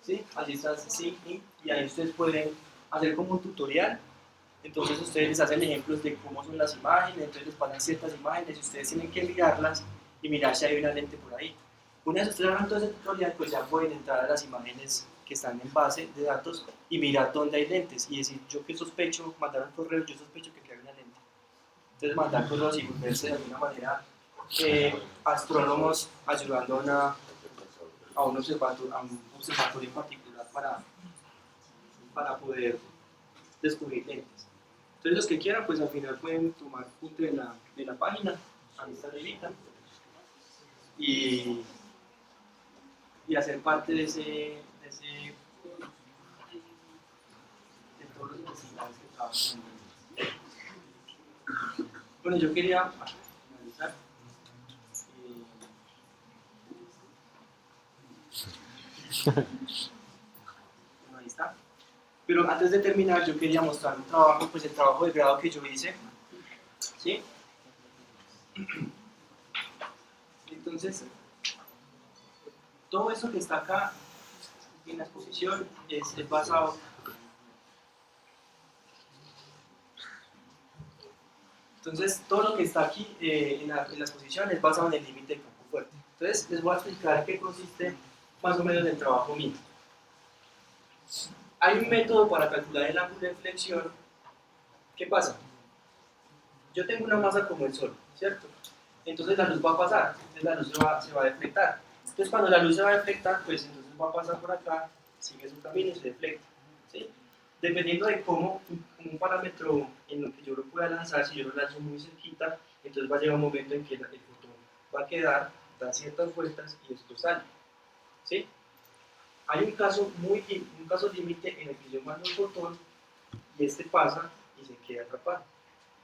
Speaker 2: ¿sí? Allí está SyncInc, y ahí ustedes pueden hacer como un tutorial. Entonces ustedes les hacen ejemplos de cómo son las imágenes, entonces les pasan ciertas imágenes y ustedes tienen que mirarlas y mirar si hay una lente por ahí. Una vez ustedes hagan todo ese tutorial, pues ya pueden entrar a las imágenes que están en base de datos y mirar dónde hay lentes y decir, yo que sospecho, mandar un correo, yo sospecho que hay una lente. Entonces mandar correos y volverse de alguna manera astrónomos ayudando a un observatorio en particular para poder descubrir lentes. Entonces los que quieran, pues al final pueden tomar punto de la página, ahí está arribita, y hacer parte de todos los investigadores que trabajan en el. Bueno, yo quería finalizar. Bueno, ahí está. Pero antes de terminar, yo quería mostrar un trabajo, pues el trabajo de grado que yo hice. ¿Sí? Entonces, todo eso que está acá en la exposición es basado. Entonces, todo lo que está aquí en la exposición es basado en el límite de campo fuerte. Entonces, les voy a explicar en qué consiste más o menos el trabajo mío. Hay un método para calcular el ángulo de flexión. ¿Qué pasa? Yo tengo una masa como el Sol, ¿cierto? Entonces la luz va a pasar, entonces la luz se va a deflectar. Entonces cuando la luz se va a deflectar, pues entonces va a pasar por acá, sigue su camino y se deflecta. ¿Sí? Dependiendo de cómo un parámetro en lo que yo lo pueda lanzar, si yo lo lanzo muy cerquita, entonces va a llegar un momento en que el fotón va a quedar, da ciertas vueltas y esto sale. ¿Sí? Hay un caso límite en el que yo mando un fotón y este pasa y se queda atrapado,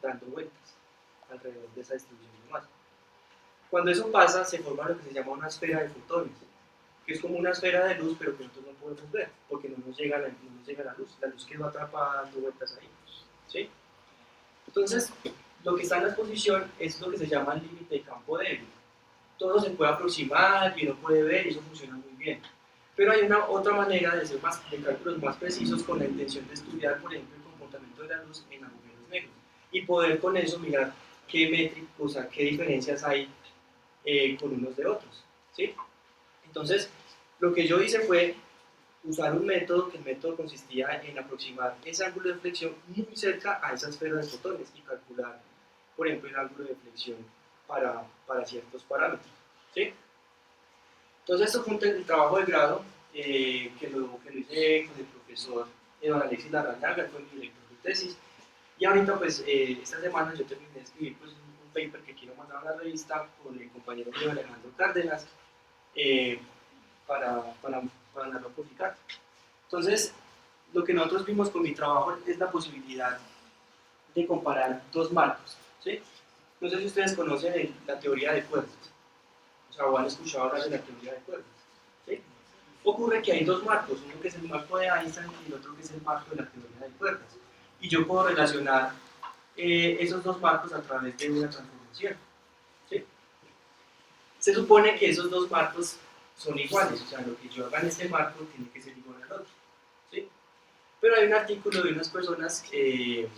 Speaker 2: dando vueltas alrededor de esa distribución de masa. Cuando eso pasa, se forma lo que se llama una esfera de fotones, que es como una esfera de luz, pero que nosotros no podemos ver, porque no nos llega la luz quedó atrapada dando vueltas ahí. ¿Sí? Entonces, lo que está en la exposición es lo que se llama el límite de campo débil. Todo se puede aproximar y uno puede ver y eso funciona muy bien. Pero hay otra manera de hacer de cálculos más precisos con la intención de estudiar, por ejemplo, el comportamiento de la luz en agujeros negros y poder con eso mirar qué diferencias hay con unos de otros. ¿Sí? Entonces, lo que yo hice fue usar un método, que el método consistía en aproximar ese ángulo de flexión muy cerca a esa esfera de fotones y calcular, por ejemplo, el ángulo de flexión para ciertos parámetros. ¿Sí? Entonces, esto fue el trabajo de grado que lo hice con el profesor Don Alexis Larrañaga, él fue mi director de tesis. Y ahorita, pues, esta semana yo terminé de escribir pues, un paper que quiero mandar a la revista con el compañero mío Alejandro Cárdenas para mandarlo a publicar. Entonces, lo que nosotros vimos con mi trabajo es la posibilidad de comparar dos marcos. ¿Sí? No sé si ustedes conocen la teoría de fuerzas. sea, o han escuchado hablar de la teoría de cuerdas. ¿Sí? Ocurre que hay dos marcos, uno que es el marco de Einstein y el otro que es el marco de la teoría de cuerdas. Y yo puedo relacionar esos dos marcos a través de una transformación. ¿Sí? Se supone que esos dos marcos son iguales, o sea, lo que yo haga en este marco tiene que ser igual al otro. ¿Sí? Pero hay un artículo de unas personas que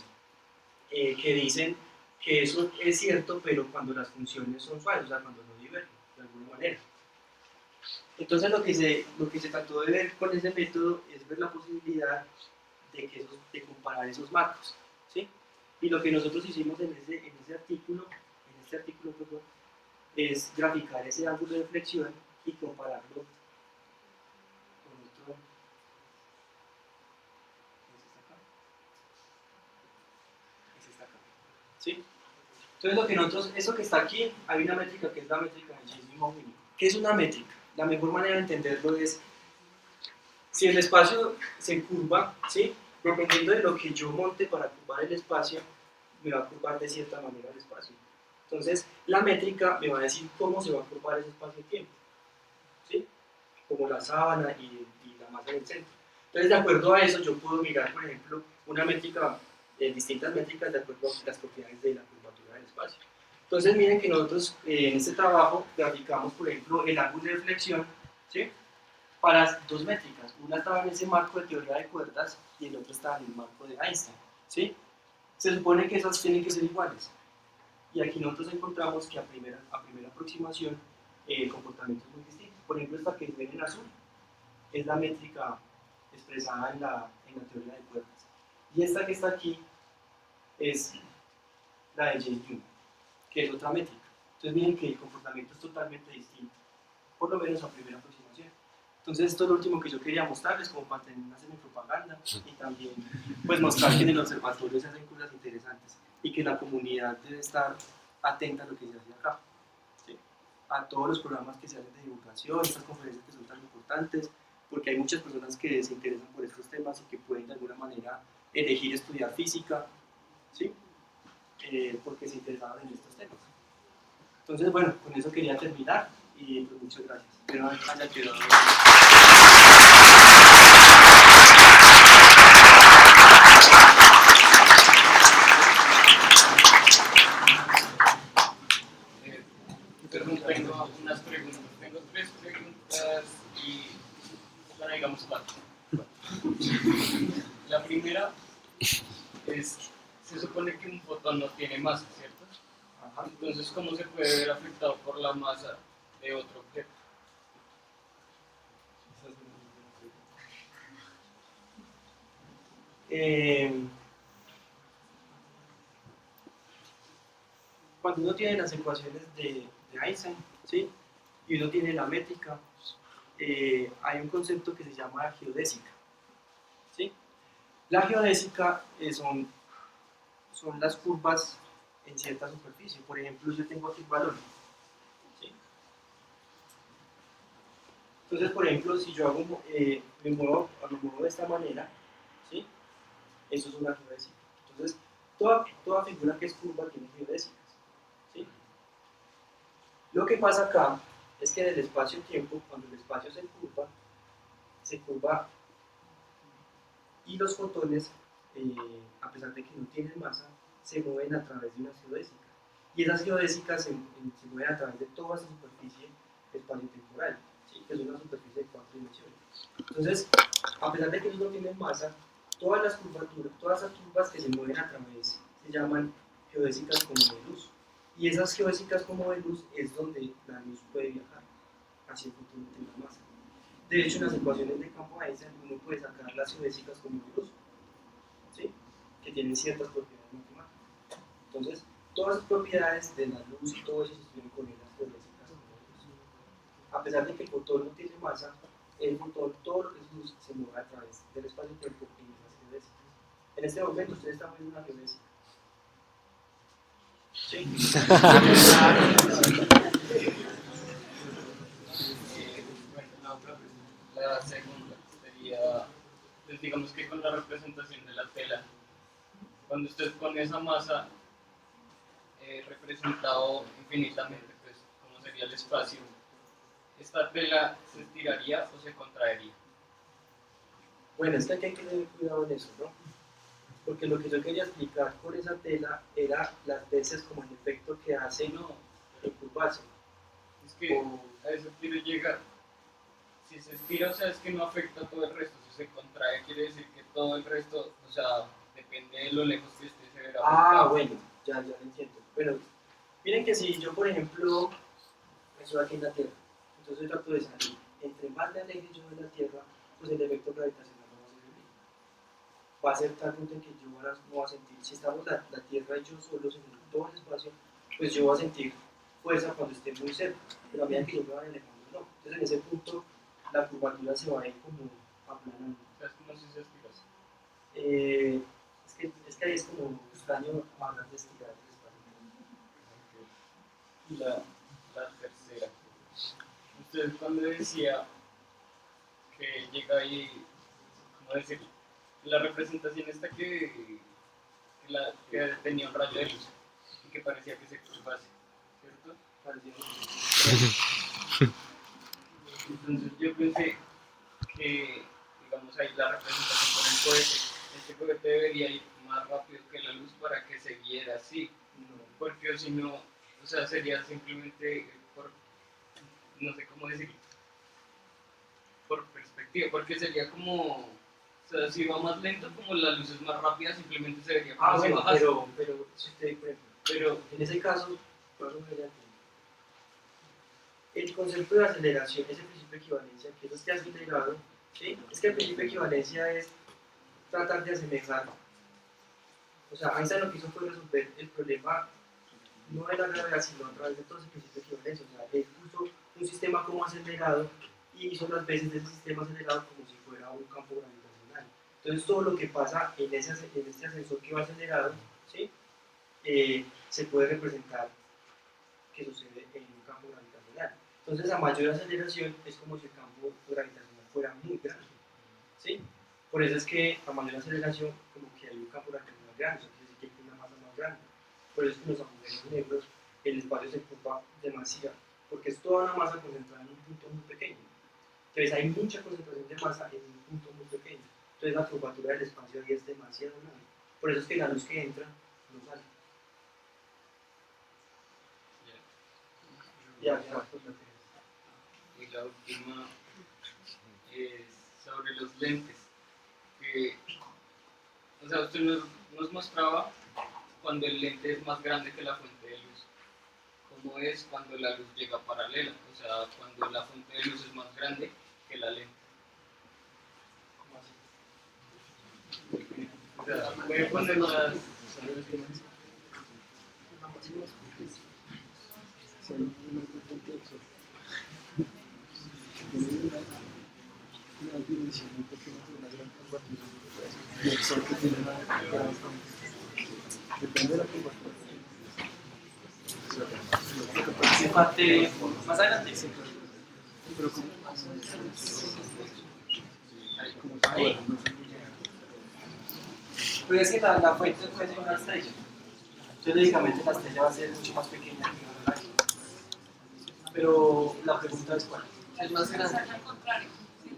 Speaker 2: dicen que eso es cierto, pero cuando las funciones son suaves, o sea, cuando no divergen, de alguna manera. Entonces lo que se trató de ver con ese método es ver la posibilidad de comparar esos marcos. ¿Sí? Y lo que nosotros hicimos en este artículo, perdón, es graficar ese ángulo de flexión y compararlo con otro. Es esta acá. ¿Sí? Entonces, lo que nosotros, eso que está aquí, hay una métrica que es la métrica de James-Monk. ¿Qué es una métrica? La mejor manera de entenderlo es si el espacio se curva, ¿sí? Dependiendo de lo que yo monte para curvar el espacio, me va a curvar de cierta manera el espacio. Entonces, la métrica me va a decir cómo se va a curvar ese espacio-tiempo, ¿sí? Como la sábana y la masa del centro. Entonces, de acuerdo a eso, yo puedo mirar, por ejemplo, una métrica, distintas métricas de acuerdo a las propiedades de la curvatura del espacio. Entonces, miren que nosotros en este trabajo graficamos, por ejemplo, el ángulo de flexión, ¿sí? Para dos métricas. Una estaba en ese marco de teoría de cuerdas y el otro estaba en el marco de Einstein. ¿Sí? Se supone que esas tienen que ser iguales. Y aquí nosotros encontramos que a primera aproximación el comportamiento es muy distinto. Por ejemplo, esta que ven en azul es la métrica expresada en la teoría de cuerdas. Y esta que está aquí es la de James-Young, que es otra métrica. Entonces miren que el comportamiento es totalmente distinto, por lo menos a primera aproximación. Entonces esto es lo último que yo quería mostrarles como para tener una semipropaganda y también pues mostrar que en el observatorio se hacen cosas interesantes y que la comunidad debe estar atenta a lo que se hace acá, ¿sí? A todos los programas que se hacen de divulgación, estas conferencias que son tan importantes, porque hay muchas personas que se interesan por estos temas y que pueden de alguna manera elegir estudiar física, ¿sí? Porque se interesaban en estos temas. Entonces, bueno, con eso quería terminar y pues muchas gracias. Espero haya quedado.
Speaker 3: Perdón, tengo unas preguntas. Tengo tres preguntas y, bueno, digamos cuatro. La primera es, se supone que un fotón no tiene masa, ¿cierto? Entonces, ¿cómo se puede ver afectado por la masa de otro objeto?
Speaker 2: Cuando uno tiene las ecuaciones de Einstein, ¿sí? Y uno tiene la métrica, hay un concepto que se llama geodésica, ¿sí? La geodésica son las curvas en cierta superficie. Por ejemplo, yo tengo aquí un balón, ¿sí? Entonces, por ejemplo, si yo me muevo de esta manera, ¿sí? Eso es una geodésica. Entonces, toda figura que es curva tiene geodésicas, ¿sí? Lo que pasa acá es que en el espacio-tiempo, cuando el espacio se curva y los fotones, a pesar de que no tienen masa, se mueven a través de unas geodésicas. Y esas geodésicas se mueven a través de toda esa superficie espacio-temporal, ¿sí? Que es una superficie de 4 dimensiones. Entonces, a pesar de que ellos no tienen masa, todas las curvaturas, todas esas curvas que se mueven a través se llaman geodésicas como de luz. Y esas geodésicas como de luz es donde la luz puede viajar hacia el futuro de la masa. De hecho, en las ecuaciones de campo Einstein uno puede sacar las geodésicas como de luz, ¿sí? Que tienen ciertas propiedades matemáticas. Entonces, todas las propiedades de la luz y todo eso se estudian con las geodésicas como de luz. A pesar de que el fotón no tiene masa, el fotón, todo lo que es luz, se mueve a través del espacio-tiempo en esas geodésicas. En este momento ustedes están viendo una geodésica. ¿Sí?
Speaker 3: La segunda sería, pues digamos que con la representación de la tela, cuando usted pone esa masa representado infinitamente, pues como sería el espacio, ¿esta tela se estiraría o se contraería?
Speaker 2: Bueno, es que aquí hay que tener cuidado en eso, ¿no? Porque lo que yo quería explicar con esa tela era las veces como el efecto que hace
Speaker 3: No,
Speaker 2: el curvarse.
Speaker 3: es que
Speaker 2: O-
Speaker 3: a eso quiero llegar. Si se estira, o sea, es que no afecta a todo el resto. Si se contrae, quiere decir que todo el resto, o sea, depende de lo lejos que esté, se verá
Speaker 2: Ah,
Speaker 3: afectado.
Speaker 2: bueno, ya lo entiendo. Bueno, miren que si yo, por ejemplo, estoy aquí en la Tierra, entonces yo trato de salir. Entre más me aleje yo de la Tierra, pues el efecto gravitacional no va a ser el mismo. Va a ser tal punto en que yo ahora no voy a sentir, si estamos la Tierra y yo solos en todo el espacio, pues yo voy a sentir fuerza cuando esté muy cerca, pero a medida que yo me vaya alejando, no. Entonces en ese punto la curvatura se va a ir como aplanando.
Speaker 3: O sea, es como si se estirase.
Speaker 2: Es que ahí es como extraño hablar de estirar el espacio.
Speaker 3: Y la tercera. Usted cuando decía que llega ahí, ¿cómo decirlo? La representación esta que tenía un rayo de luz y que parecía que se curvase, ¿cierto?
Speaker 2: Parecía
Speaker 3: Entonces yo pensé que, digamos, ahí la representación con el cohete, este cohete debería ir más rápido que la luz para que se viera así,
Speaker 2: no.
Speaker 3: porque si no, o sea, sería simplemente por, no sé cómo decirlo, por perspectiva, porque sería como, o sea, si va más lento, como la luz es más rápida, simplemente se vería como
Speaker 2: Ah,
Speaker 3: si
Speaker 2: bueno,
Speaker 3: bajase.
Speaker 2: pero si usted, por ejemplo,
Speaker 3: Pero,
Speaker 2: en ese caso, por eso me da tiempo. El concepto de aceleración, ese principio de equivalencia, que eso esté acelerado, ¿sí? Es que el principio de equivalencia es tratar de asemejar. O sea, Einstein lo que hizo fue resolver el problema no de la gravedad, sino a través de todo ese principio de equivalencia. O sea, él puso un sistema como acelerado y hizo las veces de ese sistema acelerado como si fuera un campo gravitacional. Entonces, todo lo que pasa en este ascensor que va acelerado, ¿sí? Se puede representar que sucede en un campo gravitacional. Entonces, a mayor aceleración es como si el campo gravitacional fuera muy grande, ¿sí? Por eso es que a mayor aceleración como que hay un campo gravitacional grande, eso quiere decir que hay una masa más grande. Por eso es que en los agujeros negros el espacio se curva demasiado, porque es toda una masa concentrada en un punto muy pequeño. Entonces hay mucha concentración de masa en un punto muy pequeño. Entonces la curvatura del espacio ahí es demasiado grande. Por eso es que la luz que entra no sale. Ya, pues lo que es.
Speaker 3: y la última es sobre los lentes, que, o sea, usted nos mostraba cuando el lente es más grande que la fuente de luz. ¿Cómo es cuando la luz llega paralela? O sea, cuando la fuente de luz es más grande que la lente. O sea, puede poner las...
Speaker 2: Parte más adelante. Ahí. Pues es que la fuente puede ser una estrella. Entonces, lógicamente, la estrella va a ser mucho más pequeña que una galaxia. Pero la pregunta es cuál. Es más grande.
Speaker 4: Al contrario, sí.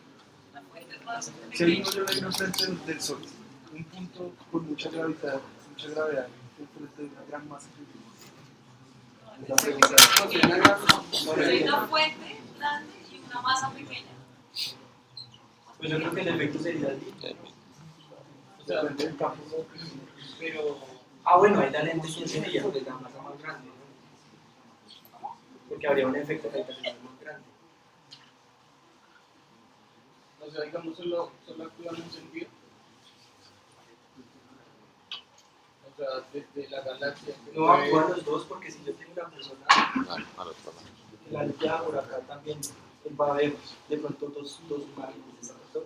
Speaker 4: La fuente es más
Speaker 1: Si hay
Speaker 4: pequeña.
Speaker 1: un frente del Sol, un punto con mucha gravedad, enfrente de una gran masa. Es la pregunta.
Speaker 4: Hay una fuente grande y una masa pequeña.
Speaker 2: Pues yo creo que el efecto sería el
Speaker 3: O sea,
Speaker 1: Depende del campo.
Speaker 3: pero...
Speaker 2: Ah, bueno, ahí la lente sí sería pues, la masa más grande, ¿no? Porque habría un efecto gravitacional más grande.
Speaker 3: O sea, digamos, solo actúa en un sentido. O sea, desde la galaxia.
Speaker 2: No actúan los dos porque si yo tengo una persona que la limpiaba por acá también, él va a ver de pronto dos imágenes de esa persona.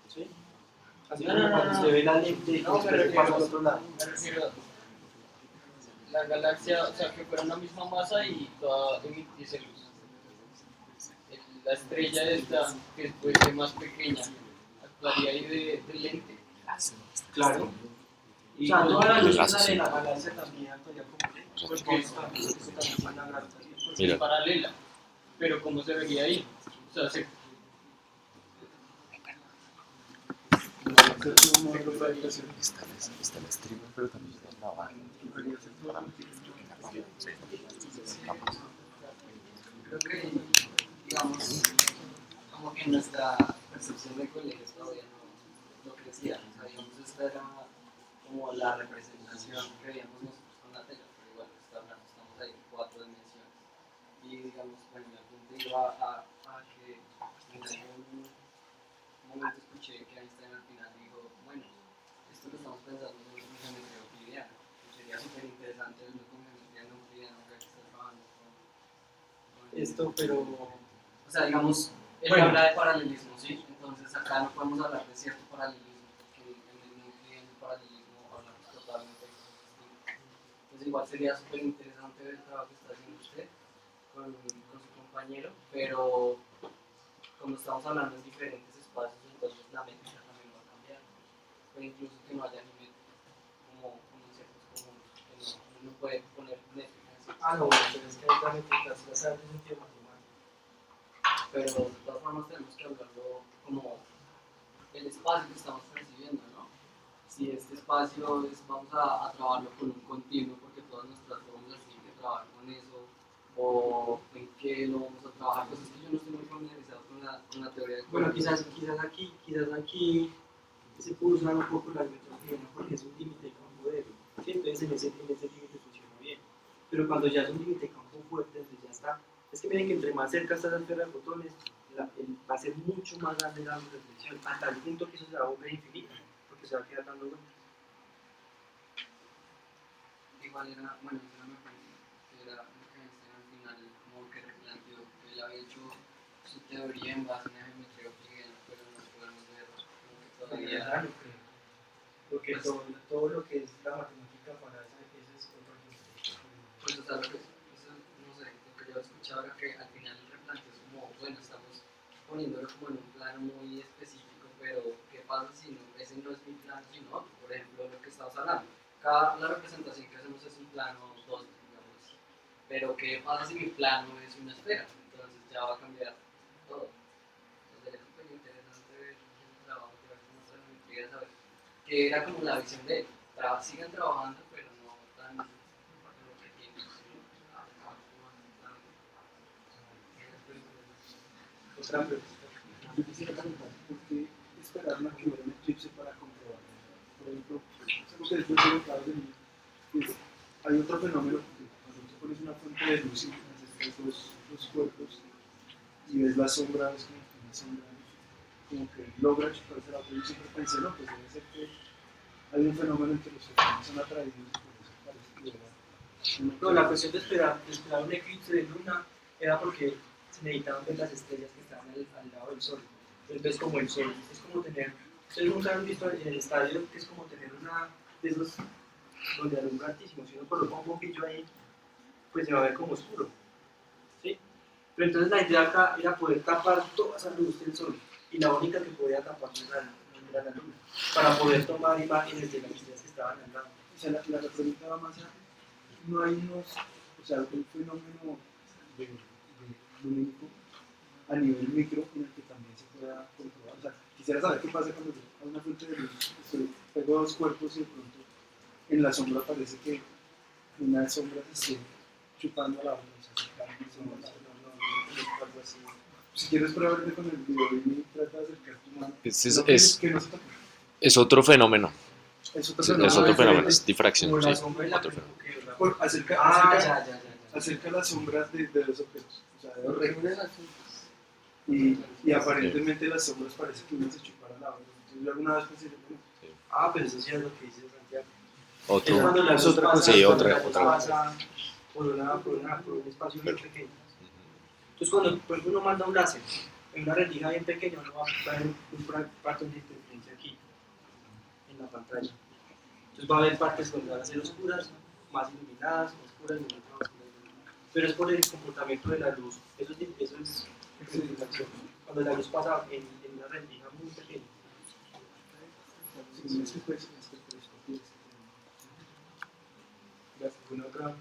Speaker 2: ¿Sí? Así como cuando se ve la lente y
Speaker 3: No,
Speaker 2: después pasa al otro lado.
Speaker 3: me refiero a la galaxia, o sea, que fuera una misma masa y toda emitiese luz. La estrella esta, que fuese más pequeña, actuaría ahí de lente.
Speaker 2: Claro. O sea, toda la luz que sale de la galaxia también actuaría como lente. Porque eso también tiene una gravitación.
Speaker 3: Porque es paralela. pero ¿cómo se vería ahí? O sea,
Speaker 1: Hacer un modelo de habitación.
Speaker 5: Está el streamer, pero también está la baja.
Speaker 6: Creo que, digamos, como que nuestra percepción de colegios todavía no crecía. O sea, digamos, esta era como la representación que veíamos nosotros con la tele, pero igual estamos ahí en 4 dimensiones. Y digamos, bueno, mi apunte iba a que en algún momento escuché que Einstein al final dijo, bueno, esto que estamos pensando no es una geometría euclidiana. Sería súper interesante verlo con geometría no euclidiana, que está trabajando con
Speaker 2: Esto, pero
Speaker 6: o sea, digamos, él
Speaker 2: bueno,
Speaker 6: habla de paralelismo, ¿sí? Entonces acá no podemos hablar de cierto paralelismo, porque en el núcleo y en el paralelismo hablamos totalmente de cosas distintas. Entonces igual sería súper interesante ver el trabajo que está haciendo usted con su compañero, pero como estamos hablando en diferentes espacios, entonces la métrica también va a cambiar. Puede incluso que no haya ni métrica, como conceptos comunes, que no puede poner métricas.
Speaker 2: no, pero es que hay también las sabes un tema matemático.
Speaker 6: Pero de todas formas tenemos que hablarlo como el espacio que estamos percibiendo, ¿no? Si este espacio vamos a trabajarlo con un continuo, porque todas nuestras fórmulas tienen que trabajar con eso, o en qué lo vamos a trabajar, pues es que yo no estoy muy familiarizado con la teoría de
Speaker 2: Bueno,
Speaker 6: cuerdas.
Speaker 2: quizás aquí se puede usar un poco la metodología, ¿no? Porque es un límite de campo débil. ¿Sí? Entonces en ese límite funciona bien. Pero cuando ya es un límite de campo fuerte, entonces ya está. Es que miren que entre más cerca está la esfera de fotones, va a ser mucho más grande la reflexión, hasta el punto que eso se va a volver infinita, porque se va a quedar dando vueltas.
Speaker 6: Igual era, bueno, eso no me acuerdo, que era lo que Einstein al final como que replanteó, que él había hecho su teoría en base a una geometría euclidiana, pero no podemos ver como que todavía.
Speaker 2: Claro, porque todo lo que es la matemática para ese es otro ejemplo.
Speaker 6: Pues, o sea, eso, no sé, lo que yo he escuchado era que al final el replanteo es como, bueno, estamos poniéndolo como en un plano muy específico, pero ¿qué pasa si no, ese no es mi plano, sino otro? Por ejemplo, lo que estamos hablando. La representación que hacemos es un plano 2, digamos. Pero ¿qué pasa si mi plano es una esfera? Entonces ya va a cambiar todo. Entonces es súper interesante ver el trabajo que hace nuestra geometría, saber que era como la visión de él. Sigan trabajando, pero no tan lo que tienen, sino
Speaker 2: Otra pregunta.
Speaker 1: Yo quisiera preguntar, ¿por qué esperar una que hubiera un eclipse para comprobarlo? Por ejemplo, algo que después de claro de mí, es, hay otro fenómeno que cuando tú pones una fuente de luz y pones estos dos cuerpos y ves la sombra, es como que una sombra, como que logra chuparse la otra. Yo siempre pensé, no, pues debe ser que hay un fenómeno en que los fenómenos son atraídos y por eso parece que hubiera
Speaker 2: No, la cuestión de esperar un eclipse de luna era porque se necesitaban ver las estrellas que estaban al lado del sol. Entonces, como el sol es como tener, ustedes nunca han visto en el estadio que es como tener una de esos donde alumbra altísimo. Si uno coloca un bombillo ahí, pues se va a ver como oscuro. ¿Sí? Pero entonces la idea acá era poder tapar toda esa luz del sol. Y la única que podía tapar era la luna. Para poder tomar imágenes de las estrellas que estaban al lado.
Speaker 1: O sea, la pregunta va más a, no hay unos, o sea, un fenómeno lumínico a nivel micro en el que también se pueda comprobar. O sea, quisiera saber qué pasa cuando yo a una fuente de luz, pego dos cuerpos y de pronto en la sombra parece que una sombra se esté chupando a la otra, o sea, se cambia sombras, algo así. Si quieres pruebarte con el video y trata de acercar tu mano, que no se toque.
Speaker 5: Es otro fenómeno.
Speaker 1: Es otro
Speaker 5: Es
Speaker 1: fenómeno
Speaker 5: otro fenómeno,
Speaker 1: diferente.
Speaker 5: es difracción.
Speaker 2: Como
Speaker 5: Sí.
Speaker 2: la sombra y la
Speaker 5: Otro
Speaker 2: película.
Speaker 1: Acerca las sombras de dos objetos, o sea, de dos rectos. Y aparentemente las sombras parece que una se chupara a la otra. Entonces yo alguna vez pensé, bueno,
Speaker 2: Pero eso sí es lo que dice Santiago. Es
Speaker 5: Otro.
Speaker 2: cuando la
Speaker 1: Es
Speaker 2: luz
Speaker 1: otra
Speaker 2: pasa,
Speaker 1: cosa.
Speaker 5: Sí,
Speaker 2: cuando
Speaker 5: otra-
Speaker 2: la luz
Speaker 5: otra.
Speaker 2: pasa por un espacio muy pequeño. Entonces, cuando por ejemplo, uno manda un láser en una rendija bien pequeña, uno va a ver un patrón de interferencia aquí en la pantalla. Entonces, va a haber partes donde van a ser oscuras, más iluminadas, oscuras y otras más oscuras. Pero es por el comportamiento de la luz. Eso es refracción. Cuando la luz pasa en una rendija muy pequeña.
Speaker 1: si no es que pues, es que el telescopio es
Speaker 2: ¿Alguna otra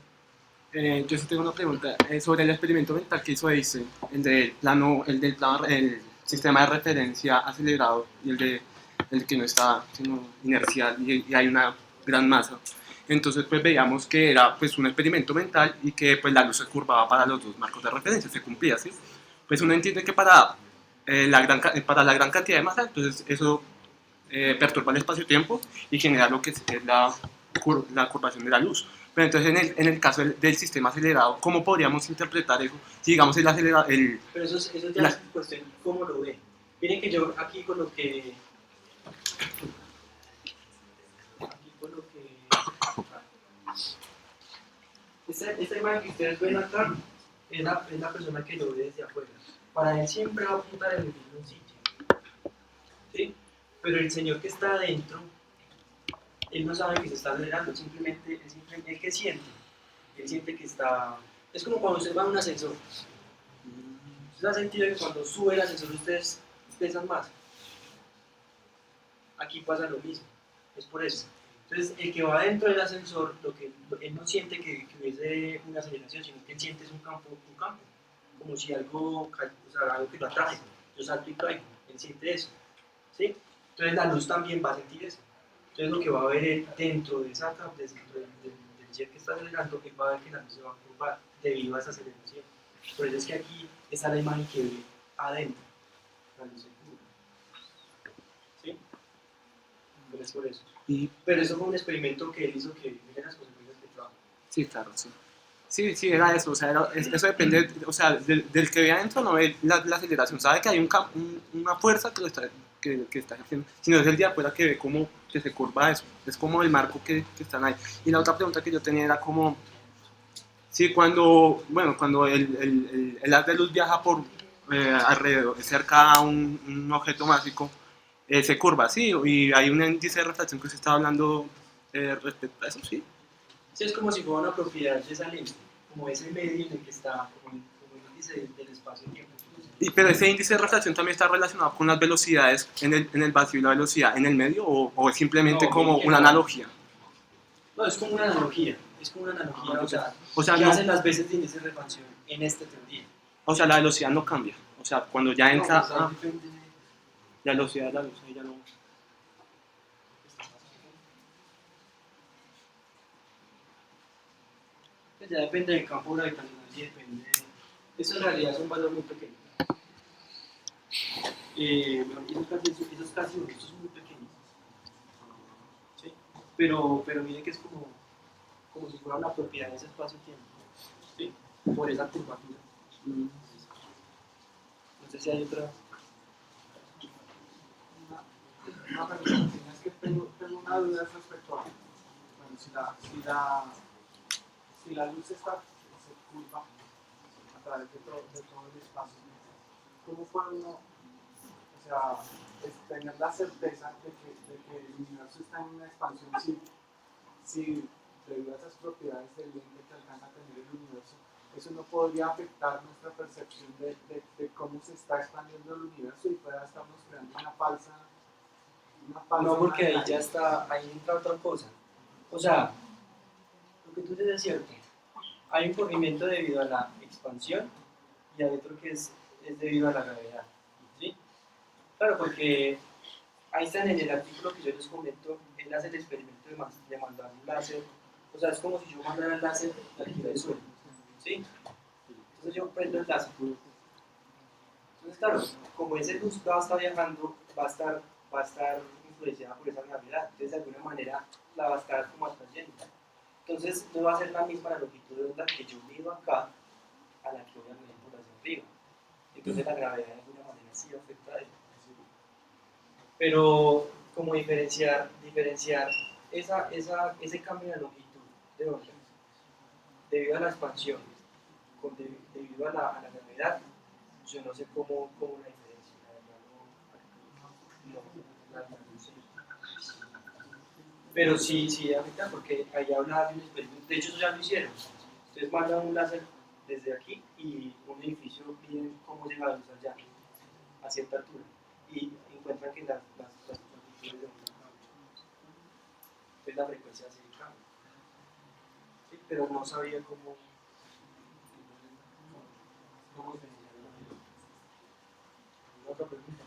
Speaker 7: Yo sí tengo una pregunta sobre el experimento mental que hizo Einstein, el del plano, el sistema de referencia acelerado y el que no está sino inercial y hay una gran masa. Entonces pues veíamos que era pues un experimento mental y que pues la luz se curvaba para los dos marcos de referencia, se cumplía, ¿sí? Pues uno entiende que para la gran cantidad de masa, entonces eso perturba el espacio-tiempo y genera lo que es la curvación de la luz. Pero entonces en el caso del sistema acelerado, ¿cómo podríamos interpretar eso? Si digamos el acelerado,
Speaker 2: Pero eso ya es cuestión cómo lo ve. Miren que yo aquí coloqué esta imagen que ustedes ven acá es la persona que lo ve desde afuera. Para él siempre va a apuntar en el mismo sitio, ¿sí? Pero el señor que está adentro, él no sabe que se está acelerando, simplemente él que siente. Él siente que está... Es como cuando usted va en un ascensor. ¿Usted ha sentido que cuando sube el ascensor ustedes pesan más? Aquí pasa lo mismo, es por eso. Entonces, el que va dentro del ascensor, él no siente que hubiese una aceleración, sino que él siente es un campo, como si algo que lo atrae. Yo salto y caigo, él siente eso, ¿sí? Entonces la luz también va a sentir eso. Entonces lo que va a ver él dentro de esa capa, dentro del jet que está acelerando, él va a ver que la luz se va a curvar debido a esa aceleración. Por eso es que aquí está la imagen que ve adentro, la luz se curva, ¿sí? Pero es por eso. Pero eso fue un experimento que él hizo que miren las consecuencias que trajo.
Speaker 7: Sí, claro, sí. Sí, sí, era eso, o sea, eso depende, o sea, del que ve adentro no ve la aceleración, sabe que hay una fuerza que está ejerciendo, sino es el de afuera que ve cómo que se curva eso, es como el marco que están ahí. Y la otra pregunta que yo tenía era como, sí, cuando el haz de luz viaja por alrededor, cerca a un objeto mágico, se curva, sí, y hay un índice de refracción que se está hablando respecto a eso, sí.
Speaker 2: Sí, es como si fuera una propiedad de esa lente, como ese medio en el que está, como el índice del espacio-tiempo.
Speaker 7: Pero ese índice de refracción también está relacionado con las velocidades en el vacío y la velocidad en el medio, o es simplemente
Speaker 2: No,
Speaker 7: como
Speaker 2: bien,
Speaker 7: una
Speaker 2: no.
Speaker 7: analogía.
Speaker 2: No, es como una analogía,
Speaker 7: O sea,
Speaker 2: que
Speaker 7: no,
Speaker 2: hacen las veces de índice de refracción en esta teoría.
Speaker 7: o sea, la velocidad no cambia. O sea, cuando ya
Speaker 2: No,
Speaker 7: entra
Speaker 2: pues ahí depende de...
Speaker 7: la velocidad de la luz, ahí ya no.
Speaker 2: Pues ya depende del campo gravitacional y depende... Eso en realidad es un valor muy pequeño. Bueno, esos casi estos son muy pequeños. ¿Sí? Pero mire que es como si fuera una propiedad de ese espacio-tiempo. ¿Sí? Por esa curvatura. No sé si hay otra...
Speaker 1: Una pregunta, es que tengo una duda respecto a, bueno, si la luz se curva a través de todo el espacio, ¿cómo puede uno, o sea, tener la certeza de que el universo está en una expansión si debido a esas propiedades del lente que alcanza a tener el universo, eso no podría afectar nuestra percepción de cómo se está expandiendo el universo y pueda estarnos creando una falsa
Speaker 2: No, porque ahí ya
Speaker 1: imagen?
Speaker 2: está, ahí entra otra cosa. O sea, lo que tú dices es cierto. Hay un corrimiento debido a la expansión y hay otro que es debido a la gravedad. ¿Sí? Claro, porque Einstein en el artículo que yo les comento, él hace el experimento de mandar un láser. O sea, es como si yo mandara el láser aquí del suelo. ¿Sí? Entonces yo prendo el láser. Entonces, claro, como esa luz va a estar viajando, va a estar influenciada por esa gravedad. Entonces, de alguna manera, la va a estar como atrayendo. Entonces, no va a ser la misma la longitud de onda que yo mido acá a la que voy a medir por hacia arriba. Entonces, la gravedad de alguna manera sí afecta a eso. Pero, como diferenciar ese cambio de longitud de onda debido a la expansión, debido a la gravedad, yo no sé cómo la diferencia, la verdad no sé. Pero sí afecta porque ahí habla de un experimento, de hecho eso ya lo hicieron. Ustedes mandan un láser desde aquí y un edificio miden cómo llega la luz allá, a cierta altura, y encuentran que las longitudes de onda cambian. Entonces la frecuencia se cambia. ¿Sí? Pero no sabía cómo
Speaker 1: ¿Cómo se inicia? ¿Otra pregunta?